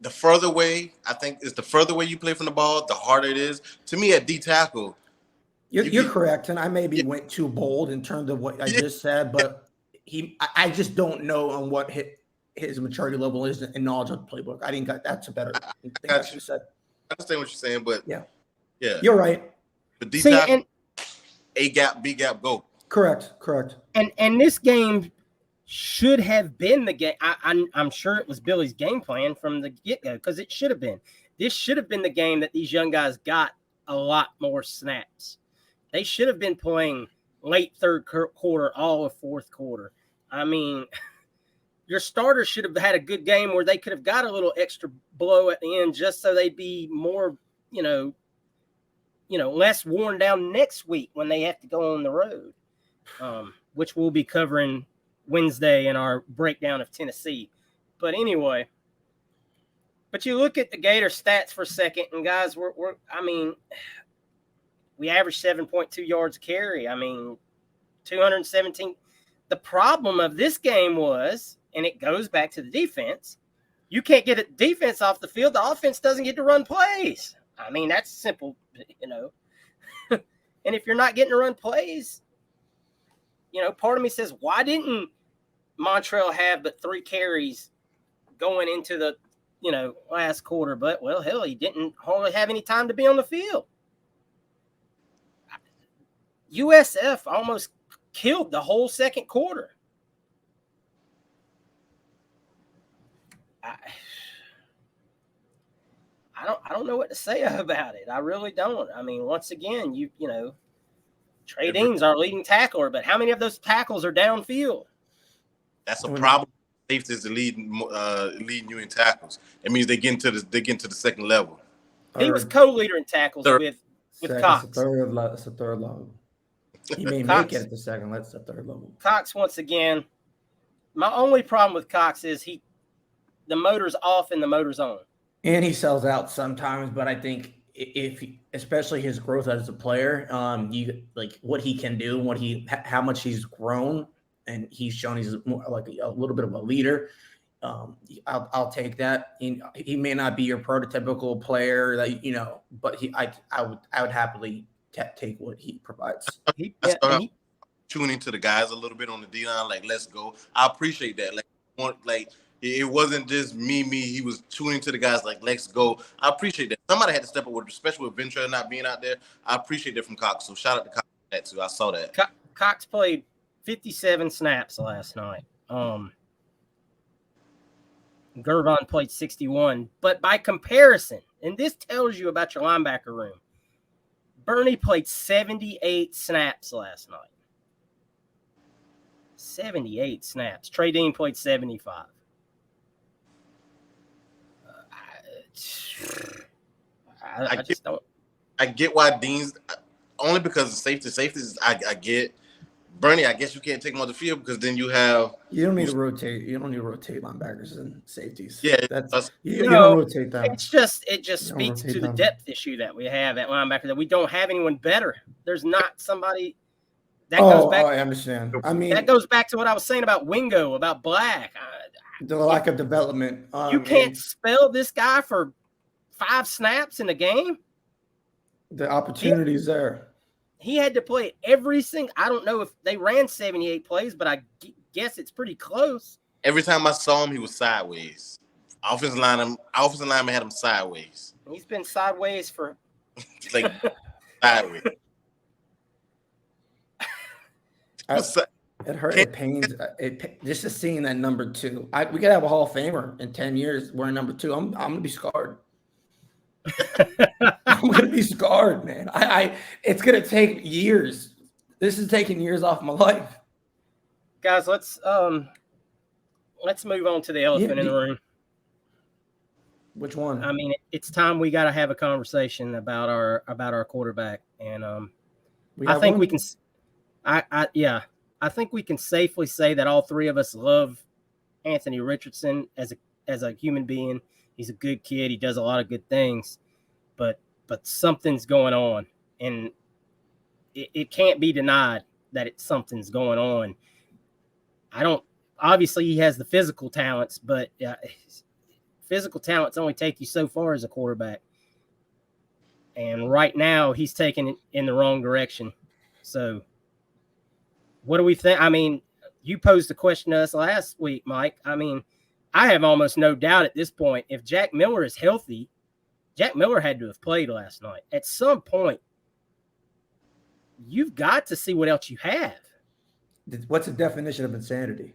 the further way, I think is the further way you play from the ball, the harder it is. To me, at D tackle, you're correct, and I maybe went too bold in terms of what I just said, but I just don't know on what his maturity level is and knowledge of the playbook. I didn't got that's a better thing I should have said. I understand what you're saying, but yeah, you're right. But D tackle, A gap, B gap, go. Correct. And this game should have been the game. I'm sure it was Billy's game plan from the get-go because it should have been. This should have been the game that these young guys got a lot more snaps. They should have been playing late third quarter, all of fourth quarter. I mean, your starters should have had a good game where they could have got a little extra blow at the end just so they'd be more, less worn down next week when they have to go on the road, which we'll be covering Wednesday in our breakdown of Tennessee. But anyway, but you look at the Gator stats for a second, and guys, we averaged 7.2 yards a carry. 217. The problem of this game was, and it goes back to the defense, you can't get a defense off the field. The offense doesn't get to run plays. That's simple, And if you're not getting to run plays, part of me says, why didn't Montrell have but 3 carries going into the, last quarter? But, well, hell, he didn't hardly have any time to be on the field. USF almost killed the whole second quarter. I don't know what to say about it. I really don't. Once again, Trey Dean's our leading tackler, but how many of those tackles are downfield? That's a problem. Safety is leading you in tackles. It means they get into the second level. He was co-leader in tackles with Cox. It's a third level. He may make it at the second. That's the third level. Cox, once again, my only problem with Cox is the motor's off and the motor's on. And he sells out sometimes, but I think especially his growth as a player, you like what he can do, how much he's grown, and he's shown he's more like a little bit of a leader. I'll take that. He may not be your prototypical player that but I would happily take what he provides. Tuning to the guys a little bit on the D-line, like, let's go. I appreciate that. It wasn't just me. He was tuning to the guys like, let's go. I appreciate that. Somebody had to step up, especially with Ventura not being out there. I appreciate that from Cox. So shout out to Cox for that too. I saw that. Cox played 57 snaps last night. Gervon played 61. But by comparison, and this tells you about your linebacker room, Bernie played 78 snaps last night. 78 snaps. Trey Dean played 75. I just don't. I get why Dean's only because of safety. Safety is I get. Bernie, I guess you can't take him on the field because then you don't need to rotate. You don't need to rotate linebackers and safeties. Yeah, you don't rotate them. It just speaks to the depth issue that we have at linebacker, that we don't have anyone better. There's not somebody that goes back. I understand. That goes back to what I was saying about Wingo, about Black. The lack of development. You can't spell this guy for 5 snaps in a game. The opportunity's there. He had to play every single. I don't know if they ran 78 plays, but I guess it's pretty close. Every time I saw him, he was sideways. Offensive lineman had him sideways. He's been sideways for like sideways. It hurt. It pains. Just to seeing that number 2. We could have a Hall of Famer in 10 years wearing number 2. I'm gonna be scarred. I'm gonna be scarred, man. It's gonna take years. This is taking years off my life. Guys, let's move on to the elephant in the room. Which one? I mean, it's time we got to have a conversation about our quarterback, and I think we can. I think we can safely say that all three of us love Anthony Richardson as a human being. He's a good kid. He does a lot of good things, but something's going on, and it can't be denied that something's going on. Obviously he has the physical talents, but physical talents only take you so far as a quarterback. And right now he's taking it in the wrong direction. So what do we think? I mean, you posed the question to us last week, Mike. I mean, I have almost no doubt at this point, if Jack Miller is healthy, Jack Miller had to have played last night. At some point, you've got to see what else you have. What's the definition of insanity?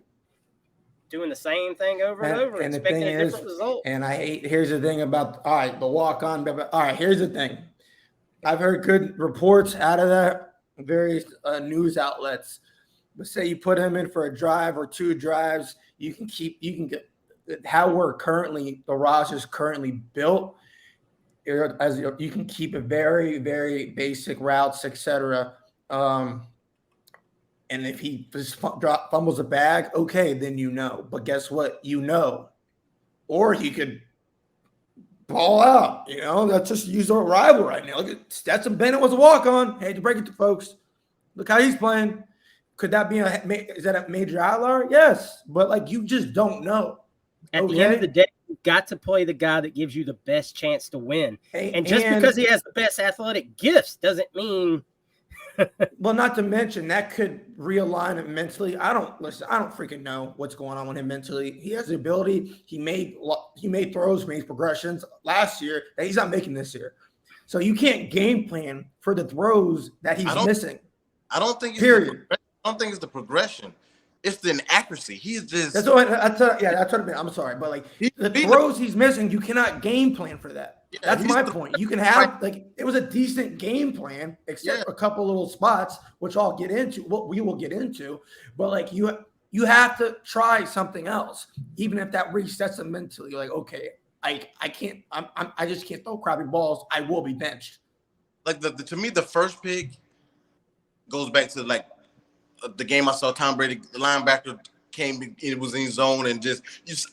Doing the same thing over and over, and expecting a different result. And here's the thing about, all right, the walk-on. All right, here's the thing. I've heard good reports out of that, various news outlets. But say you put him in for a drive or two drives, you can get how the roster's currently built. As you can keep it very, very basic routes, etc. And if he just fumbles a bag, okay, then you know. But guess what? You know. Or he could ball out. Let's just use our rival right now. Look at Stetson Bennett was a walk-on. Hate to break it to folks. Look how he's playing. Could that be is that a major outlier? Yes. But, you just don't know. At the end of the day, you've got to play the guy that gives you the best chance to win. And just because he has the best athletic gifts doesn't mean – well, not to mention that could realign him mentally. I don't freaking know what's going on with him mentally. He has the ability. He made throws, made progressions last year that he's not making this year. So you can't game plan for the throws that he's missing. I don't think it's the progression. It's the inaccuracy. He's just. That's what I mean. I'm sorry, but the throws he's missing, you cannot game plan for that. Yeah, that's my point. You can have it was a decent game plan, except a couple little spots, which I'll get into. What we will get into, but you have to try something else, even if that resets them mentally. Okay, I can't. I just can't throw crappy balls. I will be benched. To me, the first pick goes back to the game I saw Tom Brady, the linebacker came, it was in zone, and just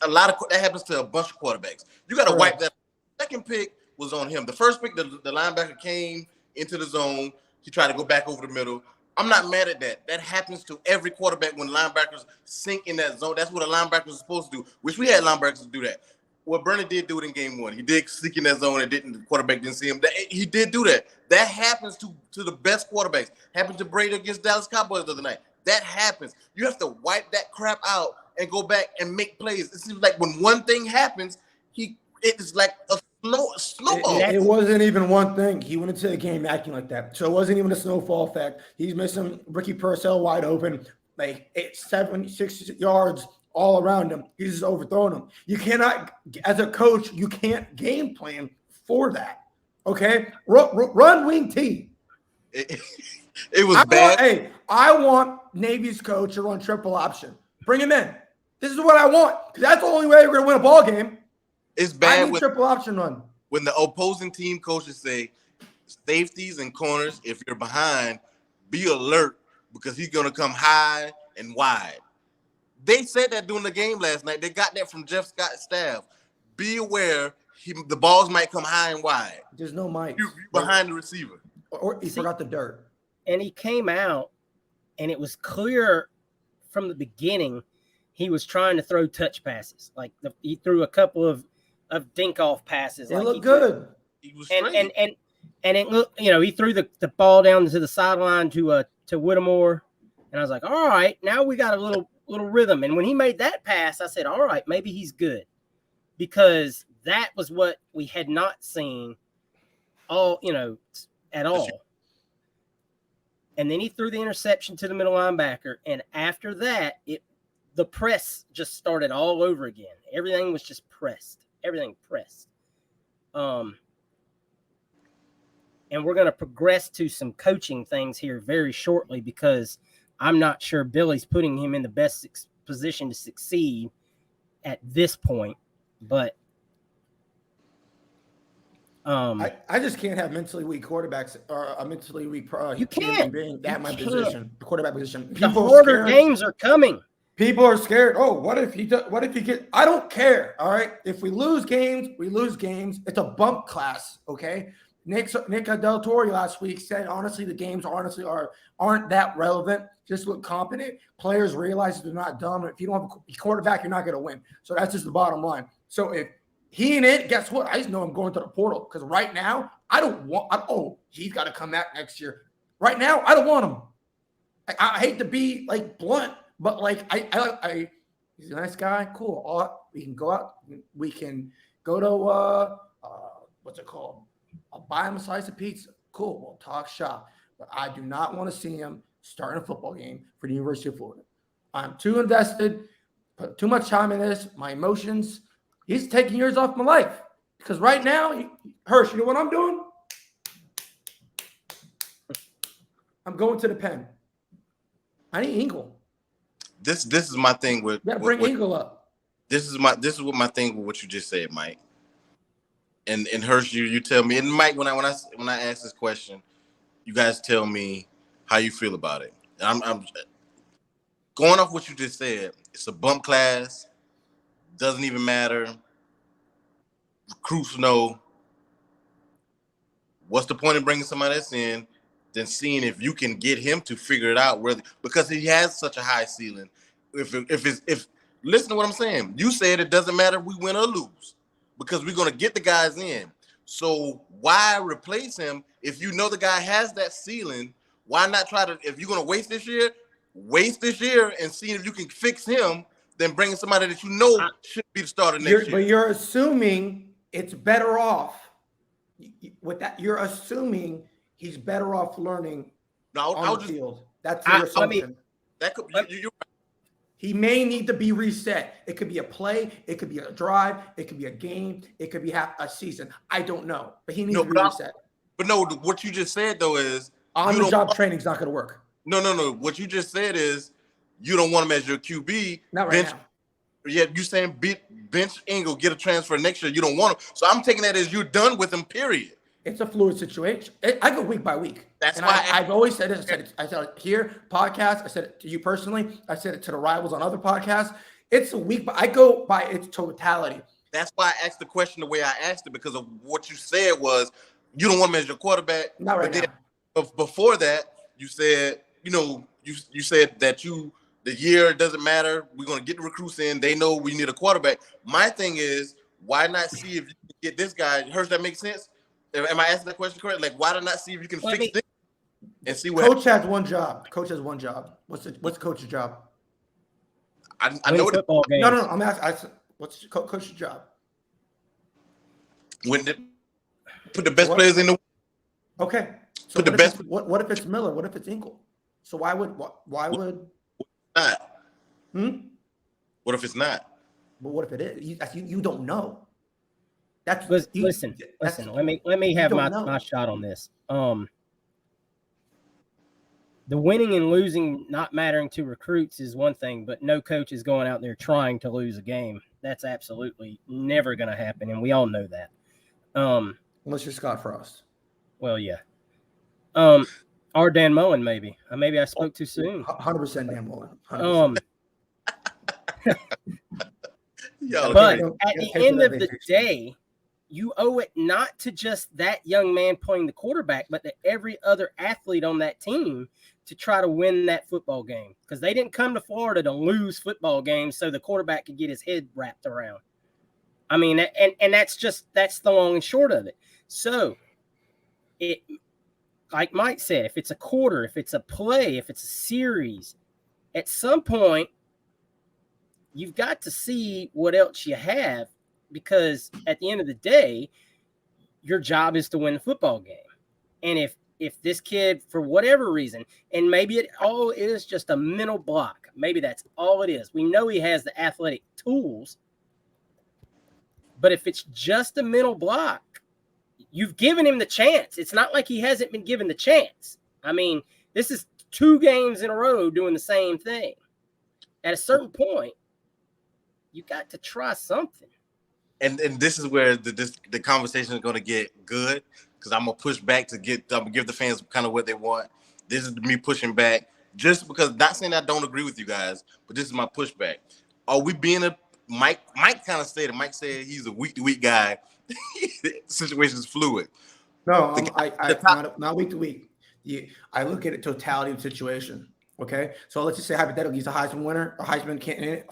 a lot of that happens to a bunch of quarterbacks. You got to wipe that. Second pick was on him. The first pick, the linebacker came into the zone. He tried to go back over the middle. I'm not mad at that. That happens to every quarterback when linebackers sink in that zone. That's what a linebacker is supposed to do. Wish we had linebackers to do that. Well, Bernie did do it in game one. He did sink in that zone and the quarterback didn't see him. He did do that. That happens to the best quarterbacks. Happened to Brady against Dallas Cowboys the other night. That happens. You have to wipe that crap out and go back and make plays. It seems like when one thing happens, it is like a snowball. It wasn't even one thing. He went into the game acting like that. So it wasn't even a snowfall effect. He's missing Ricky Purcell wide open, 6 yards all around him. He's just overthrowing him. You cannot, as a coach, you can't game plan for that. Okay? Run wing T. It was bad. I want Navy's coach to run triple option. Bring him in. This is what I want, because that's the only way we're going to win a ball game. It's bad. I need triple option run. When the opposing team coaches say safeties and corners, if you're behind, be alert because he's going to come high and wide. They said that during the game last night. They got that from Jeff Scott's staff. Be aware, the balls might come high and wide. There's no mic. You're behind the receiver. Or he forgot the dirt. And he came out, and it was clear from the beginning he was trying to throw touch passes. He threw a couple of dink-off passes. It looked good. He was and it looked, he threw the ball down to the sideline to Whittemore, and I was like, all right, now we got a little rhythm. And when he made that pass, I said, all right, maybe he's good, because that was what we had not seen at all. And then he threw the interception to the middle linebacker, and after that, the press just started all over again. Everything was just pressed. Everything pressed. And we're going to progress to some coaching things here very shortly, because I'm not sure Billy's putting him in the best position to succeed at this point. But I just can't have mentally weak quarterbacks or a mentally weak You human can't. being at my can't. position, the quarterback position. The harder games are coming. People are scared. Oh, what if he does? What if he get? I don't care. All right. If we lose games, we lose games. It's a bump class. Okay. Nick Del Torre last week said, honestly, the games aren't that relevant. Just look competent. Players realize they're not dumb. If you don't have a quarterback, you're not going to win. So that's just the bottom line. So if he ain't it, guess what? I just know I'm going to the portal because right now I don't want. He's got to come back next year. Right now, I don't want him. I hate to be like blunt, but like I he's a nice guy. Cool. We can go out. We can go to what's it called? I'll buy him a slice of pizza. Cool. We'll talk shop. But I do not want to see him starting a football game for the University of Florida. I'm too invested, put too much time in this, my emotions. He's taking years off my life. Because right now, Hirsch, you know what I'm doing? I'm going to the pen. I need Ingle. This is my thing with. You gotta bring Ingle up. This is what my thing with what you just said, Mike. And Hirsch, you tell me, and Mike, when I ask this question, you guys tell me how you feel about it. I'm going off what you just said. It's a bump class. Doesn't even matter. Recruits know. What's the point of bringing somebody else in than seeing if you can get him to figure it out? Because he has such a high ceiling. If listen to what I'm saying. You said it doesn't matter if we win or lose because we're going to get the guys in. So why replace him if you know the guy has that ceiling? Why not try to, if you're going to waste this year and see if you can fix him than bringing somebody that you know should be the starter next year. But you're assuming it's better off. With that, you're assuming he's better off learning on the field. That's your assumption. You're right. He may need to be reset. It could be a play. It could be a drive. It could be a game. It could be half a season. I don't know. But he needs to be reset. But no, what you just said, though, is on-the-job training is not going to work. No. What you just said is you don't want him as your QB. Not right now. Yeah, you saying bench Ingle, get a transfer next year. You don't want him. So I'm taking that as you're done with him, period. It's a fluid situation. I go week by week. That's why I've always said it. I said it here, podcast. I said it to you personally. I said it to the rivals on other podcasts. It's a week, but I go by its totality. That's why I asked the question the way I asked it, because of what you said was you don't want him as your quarterback. Not right now. Before that, you said, you said that the year doesn't matter. We're going to get the recruits in. They know we need a quarterback. My thing is, why not see if you can get this guy? Hirsch, that makes sense? Am I asking that question correct? Like, why not see if you can fix this and see what Coach has one job. Coach has one job. What's coach's job? I know football games. No. I'm asking. What's coach's job? Put the best players in the. Okay. So put the best. What if it's Miller? What if it's Ingle? So why would? Not. What if it's not? But what if it is? You don't know. Listen. Let me have my shot on this. The winning and losing not mattering to recruits is one thing, but no coach is going out there trying to lose a game. That's absolutely never going to happen, and we all know that. Unless you're Scott Frost. Well, yeah. Or Dan Mullen, maybe. Maybe I spoke too soon. 100% Dan Mullen. 100%. But at the end of the day, you owe it not to just that young man playing the quarterback, but to every other athlete on that team to try to win that football game. Because they didn't come to Florida to lose football games so the quarterback could get his head wrapped around. I mean, and that's the long and short of it. So, like Mike said, if it's a quarter, if it's a play, if it's a series, at some point, you've got to see what else you have, because at the end of the day, your job is to win the football game. And if this kid, for whatever reason, and maybe it all is just a mental block, maybe that's all it is. We know he has the athletic tools, but if it's just a mental block, you've given him the chance. It's not like he hasn't been given the chance. I mean, this is 2 games in a row doing the same thing. At a certain point, you got to try something. and this is where the conversation is going to get good because I'm gonna push back I'm gonna give the fans kind of what they want. This is me pushing back just because, not saying I don't agree with you guys, but this is my pushback. Are we being a Mike kind of said it. Mike said he's a week to week guy. Situation is fluid. No, not week to week. I look at the totality of the situation. Okay, so let's just say hypothetically he's a Heisman winner, a Heisman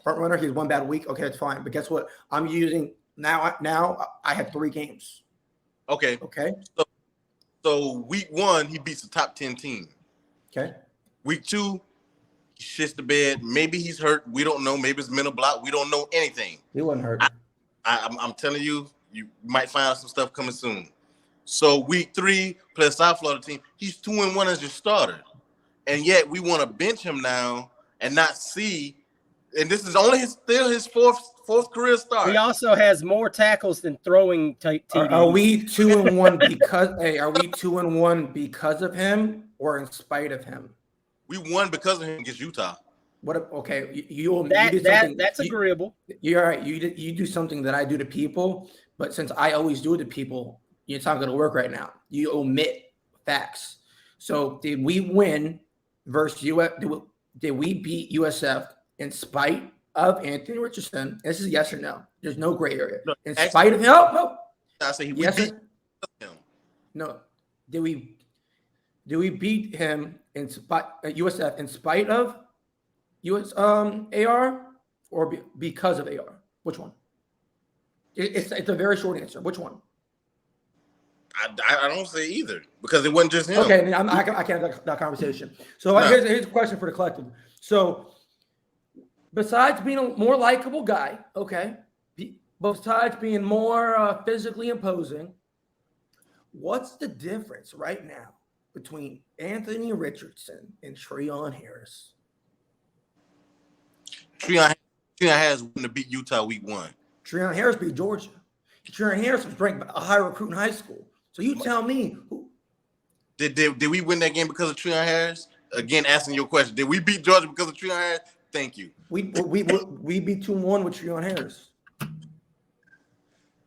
front runner. He's one bad week. Okay, that's fine. But guess what? I'm using now. I have 3 games. Okay. So week 1 he beats the top 10 team. Okay. Week 2 he shits the bed. Maybe he's hurt. We don't know. Maybe it's mental block. We don't know anything. He wasn't hurt. I'm telling you, you might find out some stuff coming soon. So week 3 plus South Florida team, he's 2-1 as your starter. And yet we want to bench him now and not see. And this is only still his fourth career start. He also has more tackles than throwing TDs. Are we 2-1 because? Are we 2-1 because of him or in spite of him? We won because of him against Utah. What? Okay, you that's agreeable. You're right. You do something that I do to people, but since I always do it to people, it's not going to work right now. You omit facts. So did we win versus UF? Did we beat USF in spite of Anthony Richardson? This is yes or no. There's no gray area. No, in spite of him? No. I say yes beat him. No. Did we beat him in spite USF in spite of US AR or because of AR? Which one? It's a very short answer. Which one? I don't say either because it wasn't just him. Okay, I can't have that conversation. So here's a question for the collective. So besides being a more likable guy, okay, besides being more physically imposing, what's the difference right now between Anthony Richardson and Treon Harris? Treon Harris wouldn't have beat Utah week 1. Treon Harris beat Georgia. Treon Harris was ranked a high recruit in high school. So you tell me who did we win that game because of Treon Harris? Again, asking your question. Did we beat Georgia because of Treon Harris? Thank you. We beat 2-1 with Treon Harris.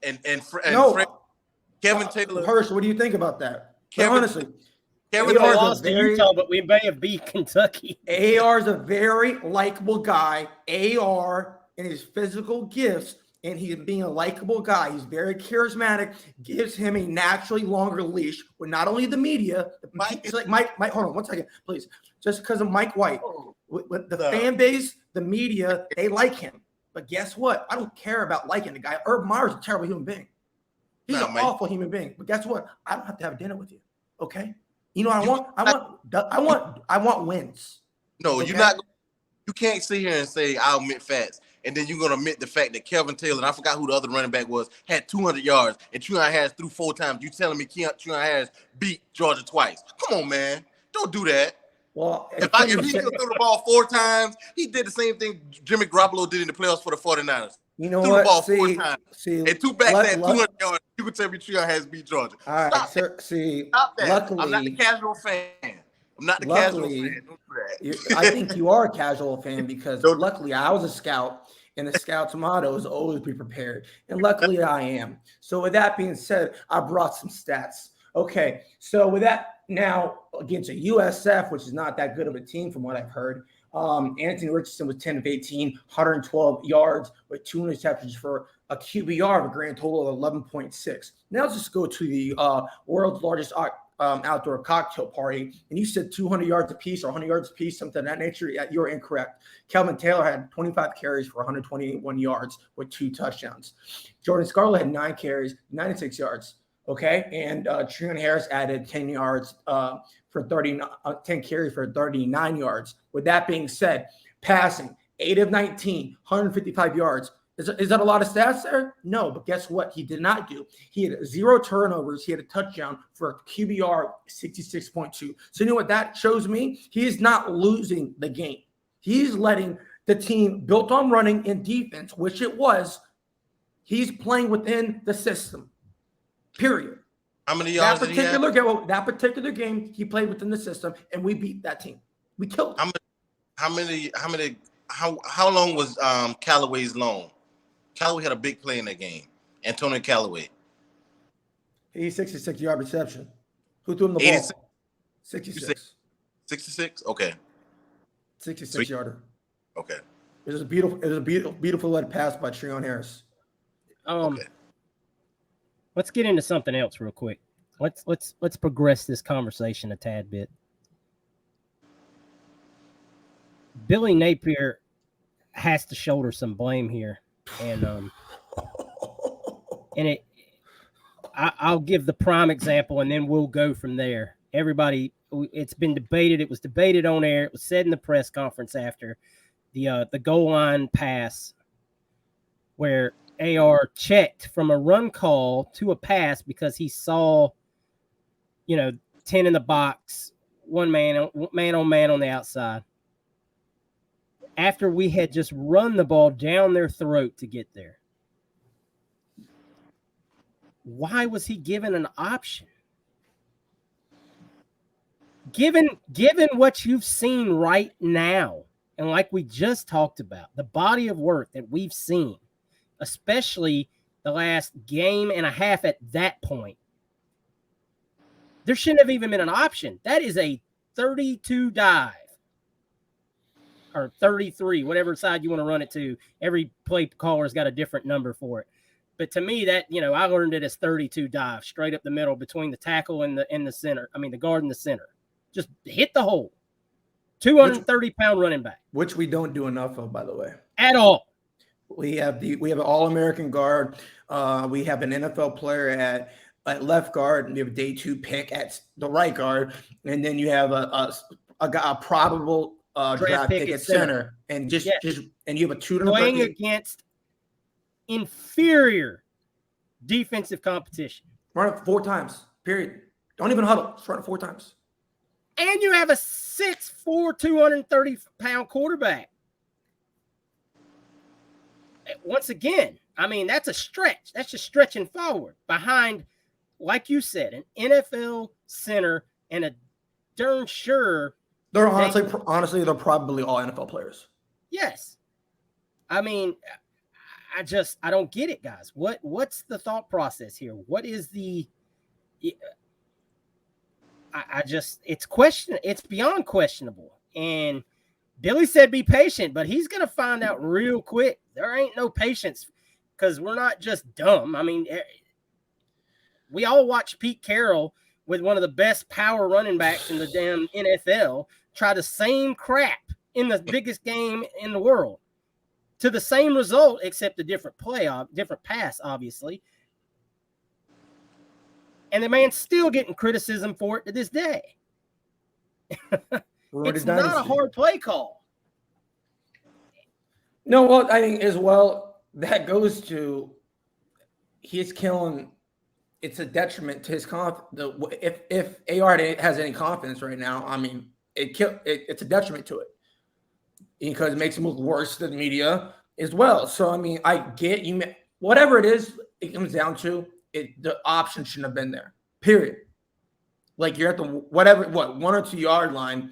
And Kevin Taylor. Hirsch, what do you think about that? Honestly, Kevin lost to Utah, but we may have beat Kentucky. AR is a very likable guy. AR and his physical gifts, and he's being a likable guy. He's very charismatic, gives him a naturally longer leash with not only the media. It's like Mike, hold on one second, please. Just because of Mike White, with the fan base, the media, they like him. But guess what? I don't care about liking the guy. Urban Meyer's a terrible human being. He's an awful human being. But guess what? I don't have to have dinner with you. Okay? You know what I want wins. No, okay? You can't sit here and say I'll admit facts. And then you're going to admit the fact that Kevin Taylor, and I forgot who the other running back was, had 200 yards, and Treon Harris threw 4 times. You telling me Treon Harris beat Georgia twice? Come on, man. Don't do that. Well, if he could throw the ball 4 times, he did the same thing Jimmy Garoppolo did in the playoffs for the 49ers. You know threw what? The ball 4 times. And 2 backs had 200 yards. You could tell me Treon Harris beat Georgia. All right, Stop sir. that. See, Stop that. luckily, I'm not the casual fan. Don't do that. I think you are a casual fan because luckily I was a scout. And the scout's motto is always be prepared. And luckily I am. So with that being said, I brought some stats. Okay, so with that, now against a USF, which is not that good of a team from what I've heard, Anthony Richardson was 10 of 18, 112 yards with 2 interceptions for a QBR of a grand total of 11.6. Now let's just go to the world's largest outdoor cocktail party, and you said 200 yards apiece or 100 yards apiece, something of that nature. Yeah, you're incorrect. Kelvin Taylor had 25 carries for 121 yards with 2 touchdowns. Jordan Scarlett had 9 carries, 96 yards. Okay, and Treon Harris added 10 yards for 10 carries for 39 yards. With that being said, passing 8 of 19, 155 yards. Is that a lot of stats there? No, but guess what? He did not do. He had 0 turnovers. He had a touchdown for a QBR 66.2. So you know what that shows me? He is not losing the game. He's letting the team built on running and defense, which it was. He's playing within the system. Period. How many yards that particular game, he played within the system, and we beat that team. We killed him. How long was Callaway's loan? Callaway had a big play in that game. Antonio Callaway. He's 66-yard reception. Who threw him the 86? ball? 66. 66? Okay. 66-yarder. Okay. It was a beautiful led pass by Treon Harris. Okay. Let's get into something else real quick. Let's progress this conversation a tad bit. Billy Napier has to shoulder some blame here, and I'll give the prime example, and then we'll go from there. Everybody, it's been debated. It was debated on air. It was said in the press conference after the goal line pass, where AR checked from a run call to a pass because he saw, 10 in the box, one man on man on the outside. After we had just run the ball down their throat to get there. Why was he given an option? Given what you've seen right now, and like we just talked about, the body of work that we've seen, especially the last game and a half at that point, there shouldn't have even been an option. That is a 32 dive. Or 33, whatever side you want to run it to. Every play caller's got a different number for it. But to me, that, I learned it as 32 dive, straight up the middle between the tackle and the center. I mean, the guard and the center. Just hit the hole. 230-pound running back. Which we don't do enough of, by the way. At all. We have an All-American guard. We have an NFL player at left guard, and we have a day 2 pick at the right guard, and then you have a probable draft pick at center, and you have a tutor playing against inferior defensive competition. Run it 4 times. Period. Don't even huddle. Just run it 4 times. And you have a 6'4", 230-pound quarterback. Once again, I mean, that's a stretch. That's just stretching forward behind, like you said, an NFL center and a darn sure. They're honestly, they're probably all NFL players. Yes. I mean, I don't get it, guys. What's the thought process here? What is the it's beyond questionable. And Billy said be patient, but he's going to find out real quick. There ain't no patience because we're not just dumb. I mean, we all watch Pete Carroll with one of the best power running backs in the damn NFL try the same crap in the biggest game in the world to the same result, except a different different pass, obviously. And the man's still getting criticism for it to this day. It's not a hard play call. No, well, I think as well, that goes to he's killing. It's a detriment to his confidence. If AR has any confidence right now, I mean, it's a detriment to it because it makes him look worse to the media as well. So, I mean, I get you. Whatever it is, it comes down to it. The option shouldn't have been there. Period. Like you're at the 1 or 2 yard line.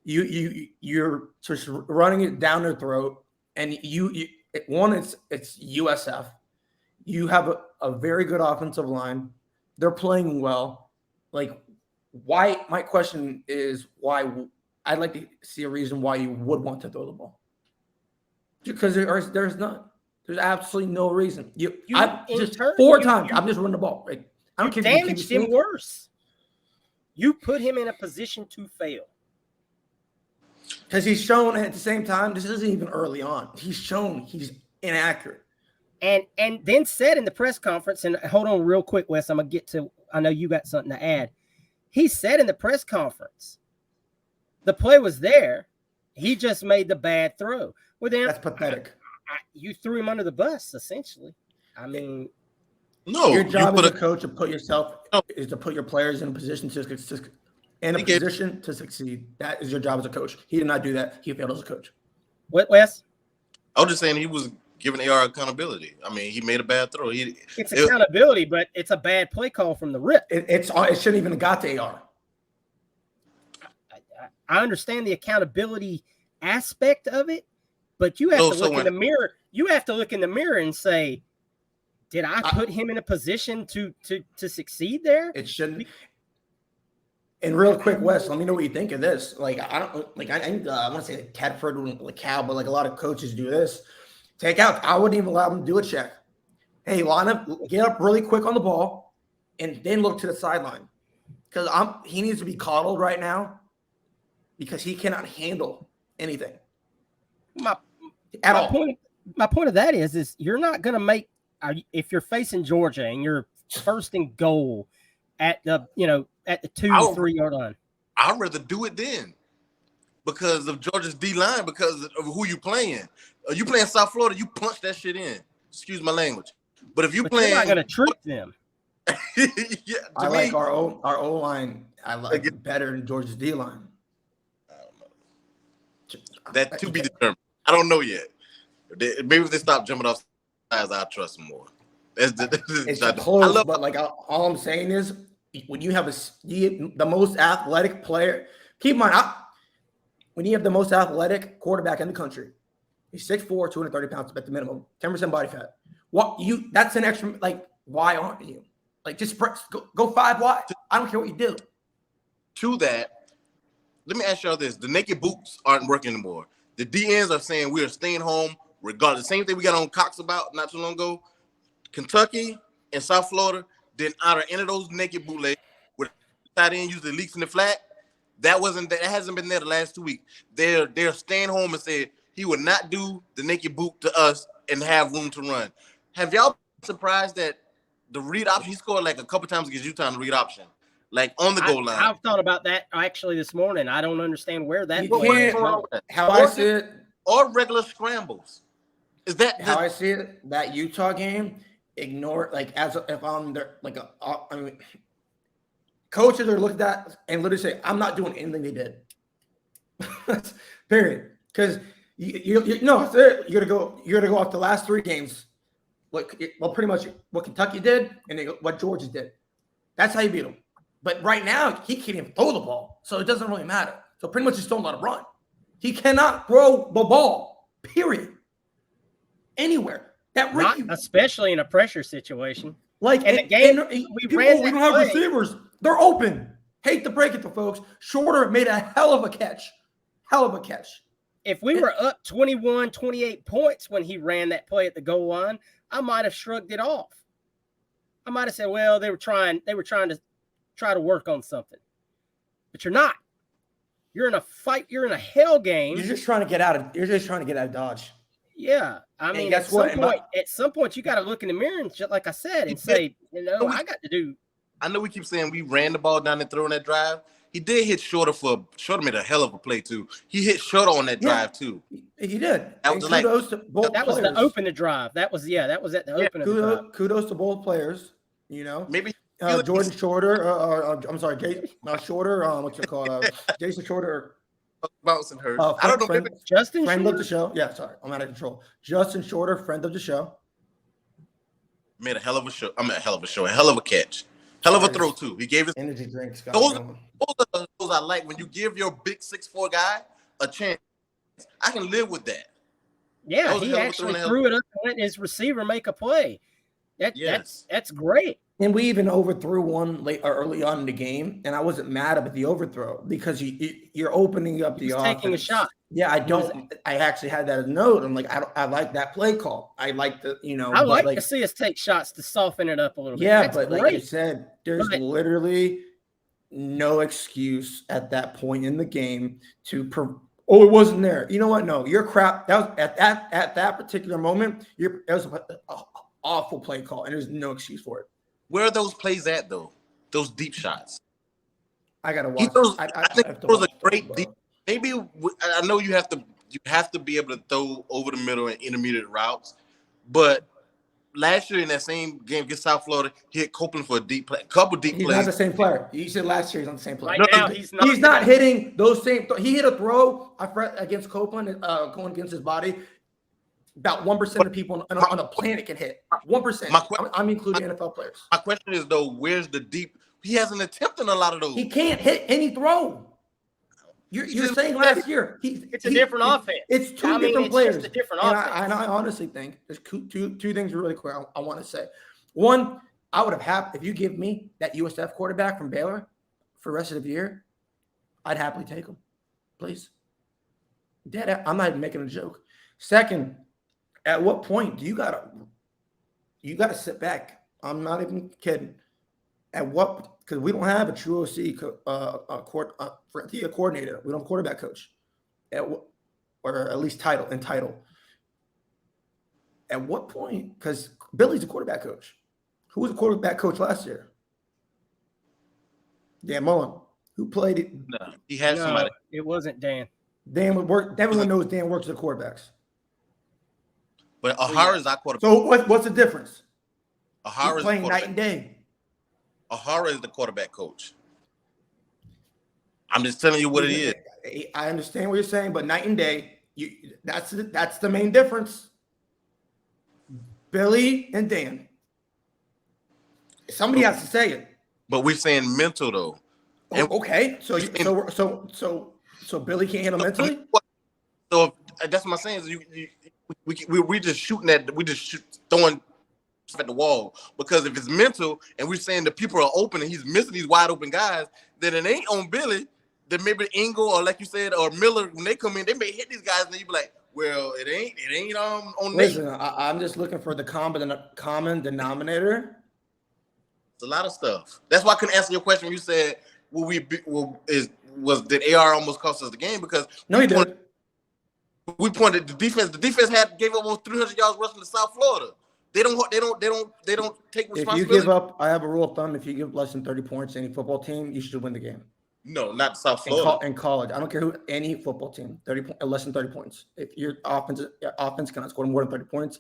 You're just running it down their throat, and it's USF. You have a very good offensive line. They're playing well. Like, why? My question is why. I'd like to see a reason why you would want to throw the ball. Because there's none. There's absolutely no reason. Just 4 times. I'm just running the ball. Right? I don't care. You damaged him worse. You put him in a position to fail. Because he's shown at the same time. This isn't even early on. He's shown he's inaccurate. And then said in the press conference, and hold on real quick, Wes, I'm going to get to, I know you got something to add. He said in the press conference, the play was there. He just made the bad throw. Well, then, that's pathetic. You threw him under the bus, essentially. I mean. No. Your job as a coach is to put your players in a position to succeed. That is your job as a coach. He did not do that. He failed as a coach. What, Wes? I was just saying he was giving AR accountability. I mean, he made a bad throw. It's accountability, but it's a bad play call from the rip. It shouldn't even have got to AR. I understand the accountability aspect of it, but you have to look in the mirror. You have to look in the mirror and say, Did I put him in a position to succeed there? It shouldn't. And real quick, Wes, let me know what you think of this. Like, I don't like. I want to say like Tedford or like Cal, but like a lot of coaches do this. Take out. I wouldn't even allow them to do a check. Hey, line up, get up really quick on the ball, and then look to the sideline because he needs to be coddled right now because he cannot handle anything. My point of that is you're not going to make if you're facing Georgia and you're first and goal at the 2-3 yard line. I'd rather do it then because of Georgia's D line, because of who you playing. You playing South Florida, you punch that shit in. Excuse my language. But if you're not going to trick them. Yeah, I like our O line. I like it better than Georgia's D line. I don't know. That to be determined. I don't know yet. Maybe if they stop jumping off sides, I'll trust them more. It's close, but like all I'm saying is when you have the most athletic player, keep in mind, when you have the most athletic quarterback in the country, he's 6'4", 230 pounds at the minimum, 10% body fat. That's an extra, like, why aren't you? Like, just go 5 wide. I don't care what you do. To that, let me ask y'all this. The naked boots aren't working anymore. The DNs are saying we are staying home regardless. Same thing we got on Cox about not too long ago. Kentucky and South Florida didn't honor any of those naked bootlegs with tight end usually leaks in the flat. That hasn't been there the last 2 weeks. They're staying home and said he would not do the naked boot to us and have room to run. Have y'all been surprised that the read option, he scored like a couple times against Utah on the read option, like on the goal line? I've thought about that actually this morning. I don't understand where that how I see it, or regular scrambles. Is that how I see it? That Utah game, ignore if I'm there, coaches are looked at and literally say, "I'm not doing anything they did." Period. Because you're gonna go off the last 3 games. Pretty much what Kentucky did and what Georgia did. That's how you beat them. But right now, he can't even throw the ball, so it doesn't really matter. So pretty much just don't let him run. He cannot throw the ball, period. Anywhere. Especially in a pressure situation. Like in the game, we don't have receivers. They're open. Hate to break it to folks. Shorter made a hell of a catch. If we were up 21, 28 points when he ran that play at the goal line, I might have shrugged it off. I might have said, well, they were trying to work on something. But you're not. You're in a fight. You're in a hell game. You're just trying to get out of Dodge. Yeah. I mean, at some point, you got to look in the mirror and like I said, and say, I got to do. I know we keep saying we ran the ball down and threw on that drive. He did hit Shorter made a hell of a play too. He hit Shorter on that drive too. He did. That was the open the drive. That was at the open of the drive. Kudos to both players. Maybe Jordan Shorter. I'm sorry, Shorter. What's it called? Jason Shorter. Bouncing her. I don't know. Justin friend Shorter? Of the show. Yeah, sorry, I'm out of control. Justin Shorter, friend of the show. Made a hell of a show. A hell of a catch. Hell of a throw too. He gave his energy drinks. Those I like when you give your big 6'4" guy a chance. I can live with that. Yeah, he actually threw it up and let his receiver make a play. That's great. And we even overthrew one early on in the game, and I wasn't mad about the overthrow because you're opening up the offense. Taking a shot. Yeah, I actually had that as a note. I'm like, I like that play call. I like the, I like to see us take shots to soften it up a little bit. Yeah, but great. Like you said, there's literally no excuse at that point in the game to it wasn't there. You know what? No, you're crap. That was at that particular moment. It was an awful play call, and there's no excuse for it. Where are those plays at though? Those deep shots. I gotta watch. I think those are great deep. Maybe I know you have to be able to throw over the middle and intermediate routes, but last year in that same game against South Florida, he hit Copeland for a couple deep plays. He's not the same player. You said last year he's not the same player. Right now, he's not hitting those same. He hit a throw against Copeland, going against his body. About 1% of people on the planet can hit. 1%. I'm including NFL players. My question is though, where's the deep? He hasn't attempted a lot of those. He can't hit any throw. You're saying last year it's a different offense. It's two different it's players. Just a different and offense. I honestly think there's two things really quick I want to say. One, I would have if you give me that USF quarterback from Baylor for the rest of the year, I'd happily take him. Please. I'm not even making a joke. Second, at what point do you gotta sit back? I'm not even kidding. At what? Because we don't have a true OC coordinator. We don't have a quarterback coach. Or at least title. At what point? Because Billy's a quarterback coach. Who was a quarterback coach last year? Dan Mullen. Who played it? No, he had somebody. It wasn't Dan. Dan would work. Everyone knows Dan works with the quarterbacks. But O'Hara is our quarterback. So what's the difference? O'Hara is playing night and day. O'Hara is the quarterback coach. I'm just telling you what it is. I understand what you're saying, but night and day, that's the main difference. Billy and Dan. Somebody has to say it. But we're saying mental though. Okay, so Billy can't handle mentally. So that's what I'm saying. Is we just shooting at throwing stuff at the wall, because if it's mental and we're saying the people are open and he's missing these wide open guys, then it ain't on Billy. Then maybe Engel or like you said or Miller, when they come in, they may hit these guys and you be like, well, it ain't on. Listen, I'm just looking for the common denominator. It's a lot of stuff. That's why I couldn't answer your question when you said, did AR almost cost us the game? Because no, he did. We pointed the defense. The defense gave up almost 300 yards rushing to South Florida. They don't take responsibility. If you give up, I have a rule of thumb: if you give less than 30 points to any football team, you should win the game. No, not South Florida. In college, I don't care who, any football team, less than 30 points. If your offense cannot score more than 30 points,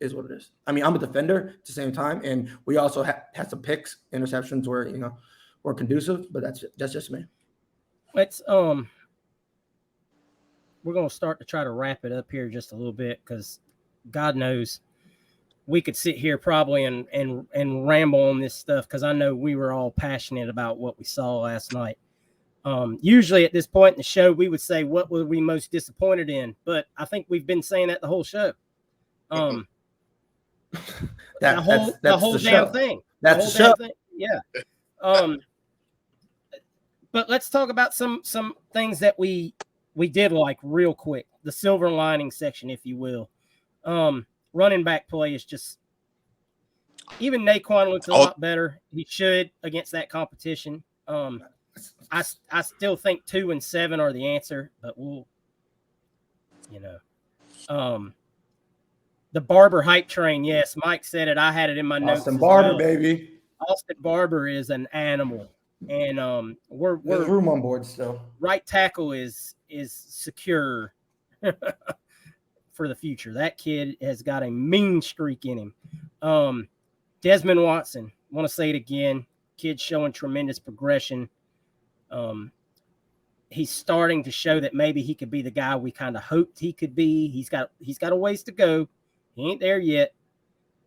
is what it is. I mean, I'm a defender at the same time, and we also had some picks, interceptions where weren't conducive, but that's just me. Let's we're gonna start to try to wrap it up here just a little bit, because God knows we could sit here probably and ramble on this stuff, because I know we were all passionate about what we saw last night. Usually at this point in the show, we would say, what were we most disappointed in? But I think we've been saying that the whole show. The whole damn thing. That's the show. Thing. Yeah. But let's talk about some things that we did like real quick. The silver lining section, if you will. Running back play is just, even Naquan looks a lot better. He should against that competition. I still think 2 and 7 are the answer, but we'll, the Barber hype train. Yes, Mike said it. I had it in my notes. Austin Barber, baby. Austin Barber is an animal, and we're room on board still. Right tackle is secure for the future. That kid has got a mean streak in him. Desmond Watson, want to say it again. Kid showing tremendous progression. He's starting to show that maybe he could be the guy we kind of hoped he could be. He's got a ways to go. He ain't there yet,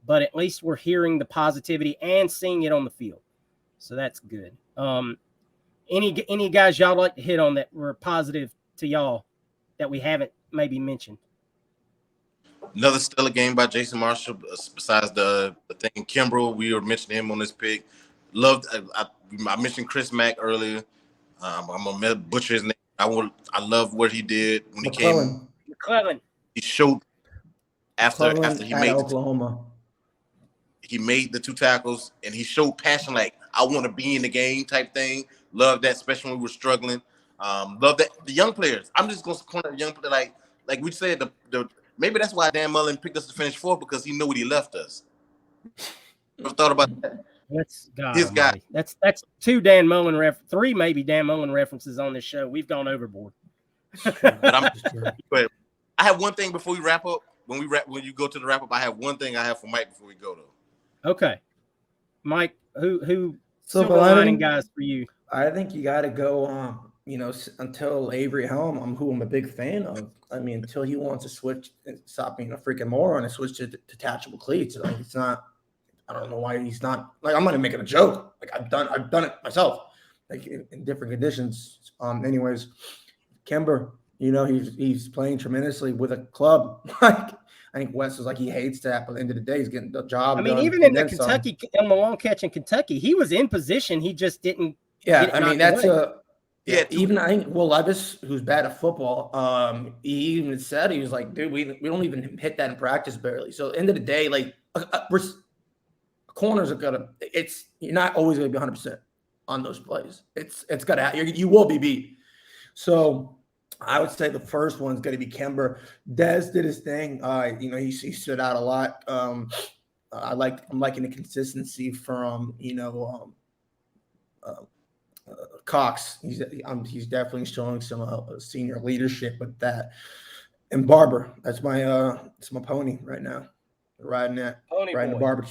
but at least we're hearing the positivity and seeing it on the field. So that's good. Any guys y'all like to hit on that were positive to y'all that we haven't maybe mentioned? Another stellar game by Jason Marshall. Besides the thing, Kimbrell, we were mentioning him on this pick. I mentioned Chris Mack earlier. I'm gonna butcher his name. I love what he did when he came. McClellan. He showed after he made Oklahoma. He made the 2 tackles and he showed passion, like I want to be in the game type thing. Love that, especially when we were struggling. Love that the young players. I'm just gonna corner the young player, like we said. The maybe that's why Dan Mullen picked us to finish 4th, because he knew what he left us. Ever thought about that? That's his guy. That's 2 Dan Mullen 3 maybe Dan Mullen references on this show. We've gone overboard. But I have one thing before we wrap up. When you go to the wrap up, I have one thing I have for Mike before we go though. Okay, Mike, who silver lining guys for you? I think you got to go. Until Avery Helm, who I'm a big fan of. I mean, until he wants to switch and stop being a freaking moron and switch to detachable cleats. Like, it's not. I don't know why he's not. Like, I'm not even making a joke. Like, I've done it myself. Like in different conditions. Anyways, Kimber, he's playing tremendously with a club. Like I think Wes was like he hates that, but at the end of the day, he's getting the job done. Even in the Kentucky, on the long catch in Kentucky, he was in position. He just didn't. Yeah, I mean that's away. even I think Will Levis, who's bad at football, he even said he was like, dude, we don't even hit that in practice barely. So at the end of the day, like corners are gonna. You're not always gonna be 100% on those plays. It's gonna you will be beat. So I would say the first one's going to be Kemba. Dez did his thing. He stood out a lot. I'm liking the consistency from Cox. He's definitely showing some senior leadership with that. And Barber, that's my pony right now. Riding the Barber.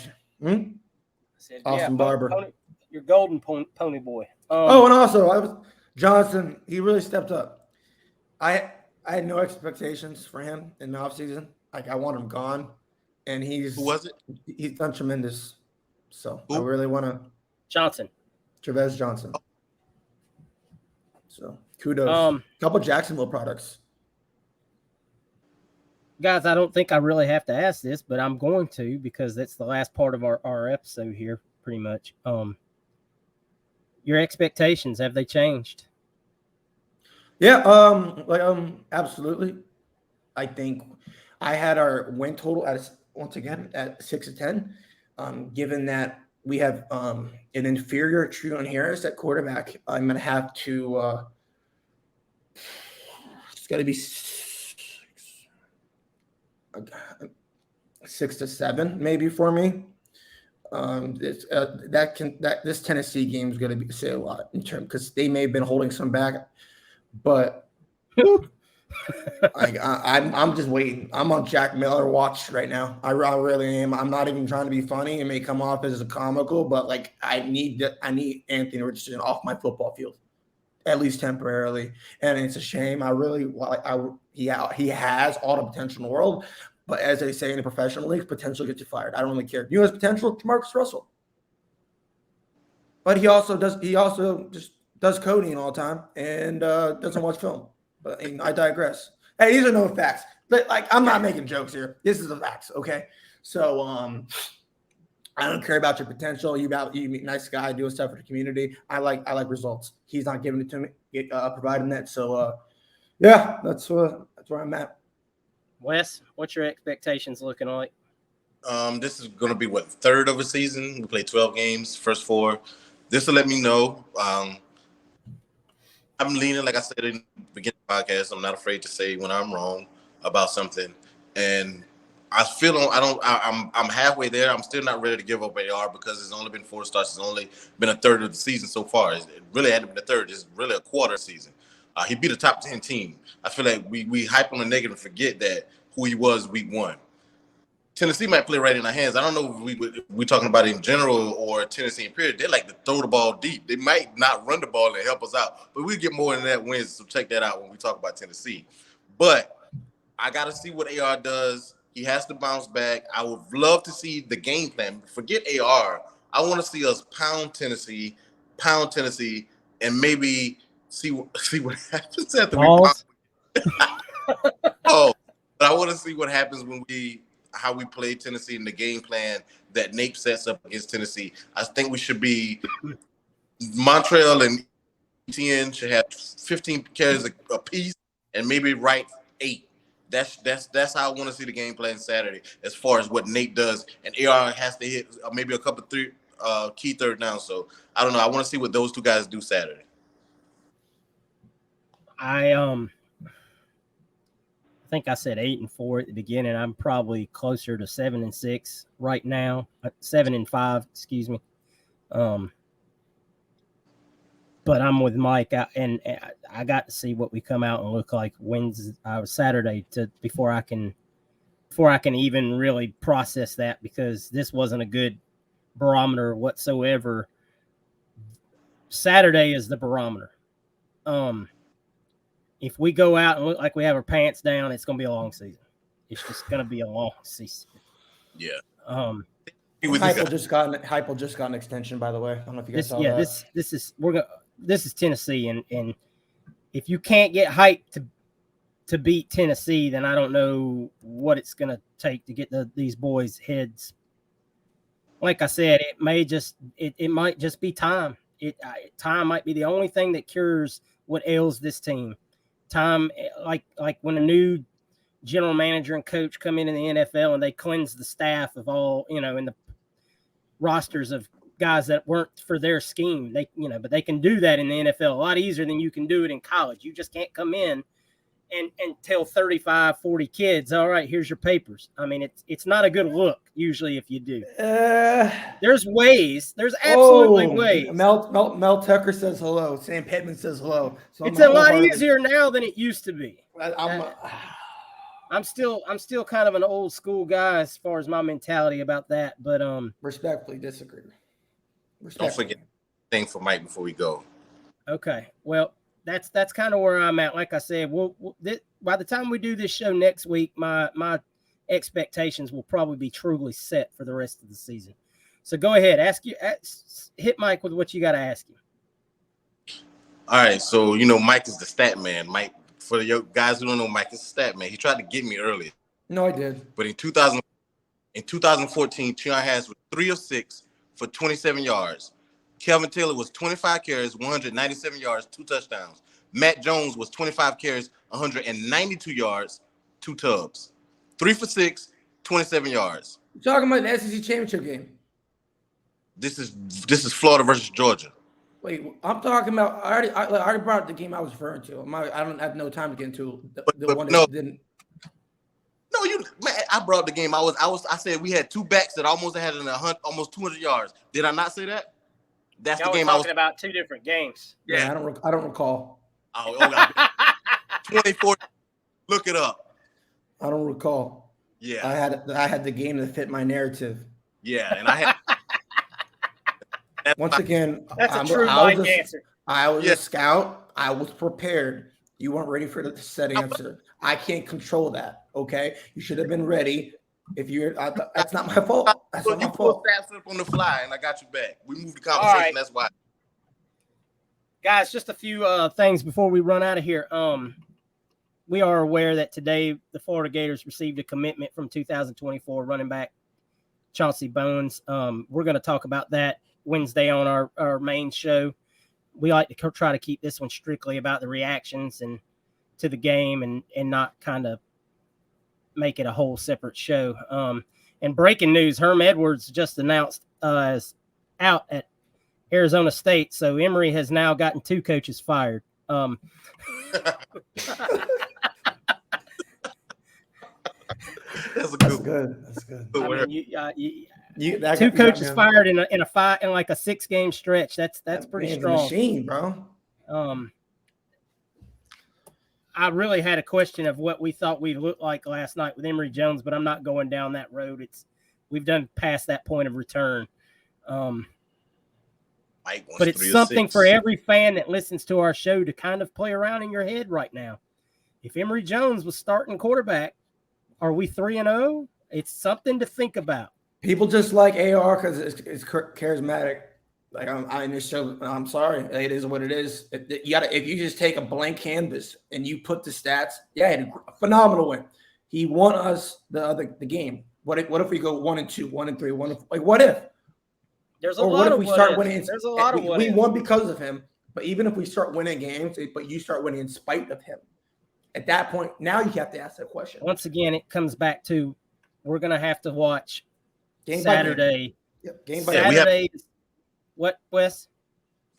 Austin Barber. Your golden pony boy. And also Johnson. He really stepped up. I had no expectations for him in the offseason. Like I want him gone, and who was it? He's done tremendous. So who? I really want to Travis Johnson. So kudos. Couple Jacksonville products. Guys, I don't think I really have to ask this, but I'm going to because that's the last part of our episode here, pretty much. Your expectations, have they changed? Yeah, absolutely. I think I had our win total once again at 6-10. Given that we have an inferior Treon Harris at quarterback, I'm gonna have to. It's got to be 6 to 7 maybe for me. This Tennessee game is going to say a lot in terms because they may have been holding some back. But I'm just waiting. I'm on Jack Miller watch right now. I really am. I'm not even trying to be funny. It may come off as a comical, but like I need Anthony Richardson off my football field, at least temporarily. And it's a shame. He has all the potential in the world, but as they say in the professional leagues, potential gets you fired. I don't really care. You know his potential, Marcus Russell, but he also just does coding all the time and doesn't watch film. But I digress. Hey, these are no facts. But like, I'm not making jokes here. This is the facts, okay? So I don't care about your potential. You nice guy, doing stuff for the community. I like results. He's not giving it to me, providing that. So yeah, that's where I'm at. Wes, what's your expectations looking like? This is going to be third of a season. We played 12 games, first 4. This will let me know. I'm leaning, like I said in the beginning of the podcast, I'm not afraid to say when I'm wrong about something. And I'm halfway there. I'm still not ready to give up AR because it's only been 4 starts. It's only been a third of the season so far. It really hadn't been a third. It's really a quarter season. He beat a top 10 team. I feel like we hype on the negative and forget that who he was week 1. Tennessee might play right in our hands. I don't know if we're talking about it in general or Tennessee in period. They like to throw the ball deep. They might not run the ball and help us out, but we get more than that wins. So check that out when we talk about Tennessee. But I got to see what AR does. He has to bounce back. I would love to see the game plan. Forget AR. I want to see us pound Tennessee, and maybe see what happens after we pound. But I want to see what happens when how we play Tennessee in the game plan that Nate sets up against Tennessee. I think we should be Montreal and Etienne should have 15 carries a piece and maybe right 8. That's how I want to see the game plan Saturday as far as what Nate does. And AR has to hit maybe a couple key third down. So I don't know. I want to see what those 2 guys do Saturday. I think I said 8-4 at the beginning. I'm probably closer to 7-6 right now. 7-5, excuse me. But I'm with Mike, and I got to see what we come out and look like Saturday before I can even really process that, because this wasn't a good barometer whatsoever. Saturday is the barometer. If we go out and look like we have our pants down, it's going to be a long season. It's just going to be a long season. Yeah. Heupel just got an extension, by the way. I don't know if you guys saw that. This is Tennessee, and if you can't get hyped to beat Tennessee, then I don't know what it's going to take to get these boys' heads. Like I said, it might just be time. Time might be the only thing that cures what ails this team. Time, like when a new general manager and coach come in the NFL and they cleanse the staff of all, in the rosters of guys that weren't for their scheme. But they can do that in the NFL a lot easier than you can do it in college. You just can't come in and tell 35, 40 kids, all right, here's your papers. I mean, it's not a good look usually if you do. There's ways. There's absolutely ways. Mel Tucker says hello. Sam Pittman says hello. So it's a lot easier now than it used to be. I'm still kind of an old school guy as far as my mentality about that, but respectfully disagree. Don't forget thing for Mike before we go. Okay, well, that's kind of where I'm at. Like I said, by the time we do this show next week, my expectations will probably be truly set for the rest of the season. So go ahead, hit Mike with what you got to ask him. All right, so Mike is the stat man. Mike, for the guys who don't know, Mike is the stat man. He tried to get me earlier. No, I did. But in 2014, Treon Harris was 3 of 6 for 27 yards. Kelvin Taylor was 25 carries, 197 yards, 2 touchdowns. Matt Jones was 25 carries, 192 yards, 2 tubs. 3 for 6, 27 yards. You're talking about the SEC championship game. This is Florida versus Georgia. Wait, I'm talking about. I already brought up the game I was referring to. I don't have no time to get into the one that didn't. No, I brought up the game. I said we had 2 backs that almost had almost 200 yards. Did I not say that? That's Y'all the game I was talking about 2 different games. Yeah, I don't recall. Oh, 24. Look it up. I don't recall. Yeah, I had the game that fit my narrative. Yeah, and I had. Once again, that's a true Mike answer. I was a scout. I was prepared. You weren't ready for the set answer. I can't control that. Okay, you should have been ready. That's not my fault. That's not my fault. Stats up on the fly, and I got you back. We moved the conversation. Right. That's why. Guys, just a few things before we run out of here. We are aware that today the Florida Gators received a commitment from 2024 running back Chauncey Bones. We're going to talk about that Wednesday on our main show. We like to try to keep this one strictly about the reactions and to the game and not kind of make it a whole separate show. And breaking news, Herm Edwards just announced is out at Arizona State. So Emory has now gotten 2 coaches fired. That's good. I mean, 2 coaches fired in like a 6-game stretch. That's pretty strong. Machine, bro. I really had a question of what we thought we looked like last night with Emory Jones, but I'm not going down that road. We've done past that point of return. But it's something for every fan that listens to our show to kind of play around in your head right now. If Emory Jones was starting quarterback, are we 3-0? It's something to think about. People just like AR because it's charismatic. Like I'm sorry, it is what it is. If you just take a blank canvas and you put the stats, he had a phenomenal win. He won us the game. What if we go 1-2, 1-3, what if? There's a lot of we start winning? There's a lot of we won because of him. But even if we start winning games, but you start winning in spite of him, at that point, now you have to ask that question. Once again, it comes back to we're going to have to watch game Saturday. Game by Saturday. What, Wes?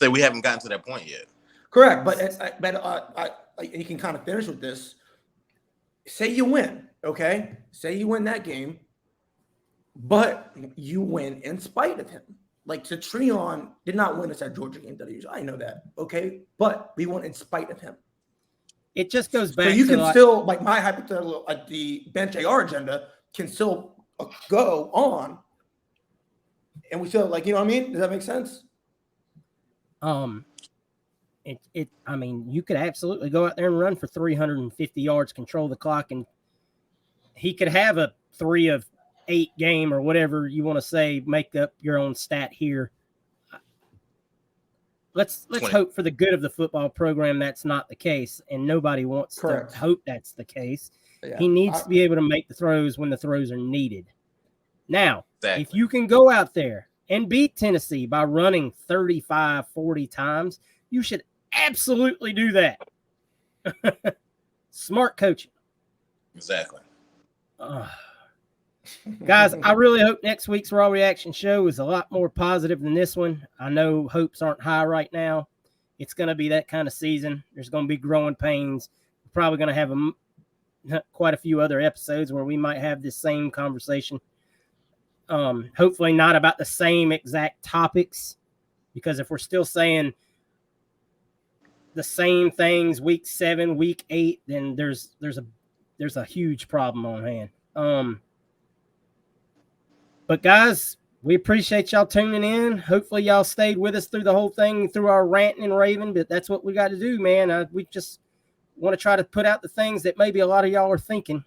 So we haven't gotten to that point yet. Correct, but you can kind of finish with this. Say you win, okay? Say you win that game, but you win in spite of him. Like, Treon did not win us that Georgia game that he used. I know that, okay? But we won in spite of him. It just goes back. So you can still, like my hypothetical, the bench AR agenda can still go on, and we still, like, you know what I mean? Does that make sense? I mean, you could absolutely go out there and run for 350 yards, control the clock, and he could have a 3 of 8 game or whatever you want to say, make up your own stat here. let's 20. hope for the good of the football program that's not the case, and nobody wants Correct. to hope that's the case. Yeah. He needs to be able to make the throws when the throws are needed. Now, Exactly. if you can go out there and beat Tennessee by running 35, 40 times, you should absolutely do that. Smart coaching. Exactly. Guys, I really hope next week's Raw Reaction show is a lot more positive than this one. I know hopes aren't high right now. It's going to be that kind of season. There's going to be growing pains. We're probably going to have quite a few other episodes where we might have this same conversation. Hopefully not about the same exact topics, because if we're still saying the same things week 7, week 8, then there's a huge problem on hand. But guys, we appreciate y'all tuning in. Hopefully y'all stayed with us through the whole thing, through our ranting and raving, but that's what we got to do, man. We just want to try to put out the things that maybe a lot of y'all are thinking.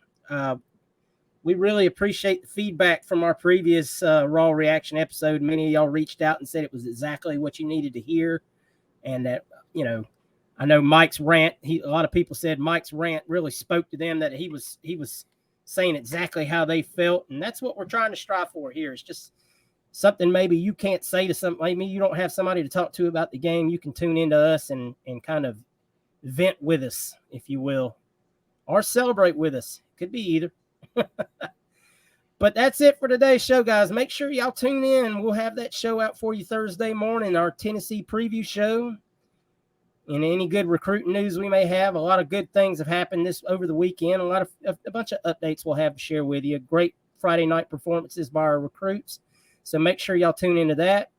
We really appreciate the feedback from our previous Raw Reaction episode. Many of y'all reached out and said it was exactly what you needed to hear. And that, I know Mike's rant, a lot of people said Mike's rant really spoke to them, that he was saying exactly how they felt. And that's what we're trying to strive for here. It's just something maybe you can't say to somebody. Maybe you don't have somebody to talk to about the game. You can tune into us and kind of vent with us, if you will, or celebrate with us. Could be either. But that's it for today's show, guys. Make sure y'all tune in. We'll have that show out for you Thursday morning, our Tennessee preview show. And any good recruiting news we may have. A lot of good things have happened over the weekend. A bunch of updates we'll have to share with you. Great Friday night performances by our recruits. So make sure y'all tune into that.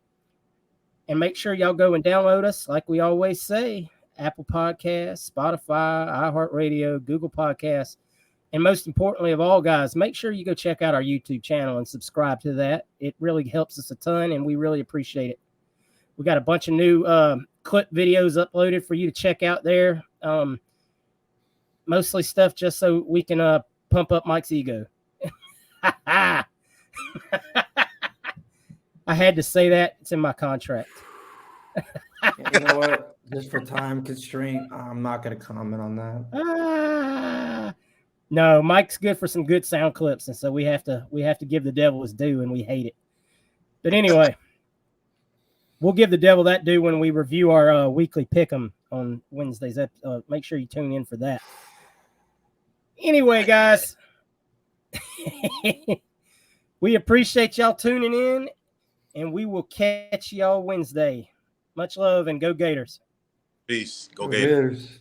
And make sure y'all go and download us, like we always say, Apple Podcasts, Spotify, iHeartRadio, Google Podcasts. And most importantly of all, guys, make sure you go check out our YouTube channel and subscribe to that. It really helps us a ton, and we really appreciate it. We got a bunch of new clip videos uploaded for you to check out there. Mostly stuff just so we can pump up Mike's ego. I had to say that. It's in my contract. You know what? Just for time constraint, I'm not going to comment on that. No, Mike's good for some good sound clips, and so we have to give the devil his due, and we hate it. But anyway, we'll give the devil that due when we review our weekly pick'em on Wednesdays. Make sure you tune in for that. Anyway, guys, we appreciate y'all tuning in, and we will catch y'all Wednesday. Much love and go Gators. Peace. Go Gators.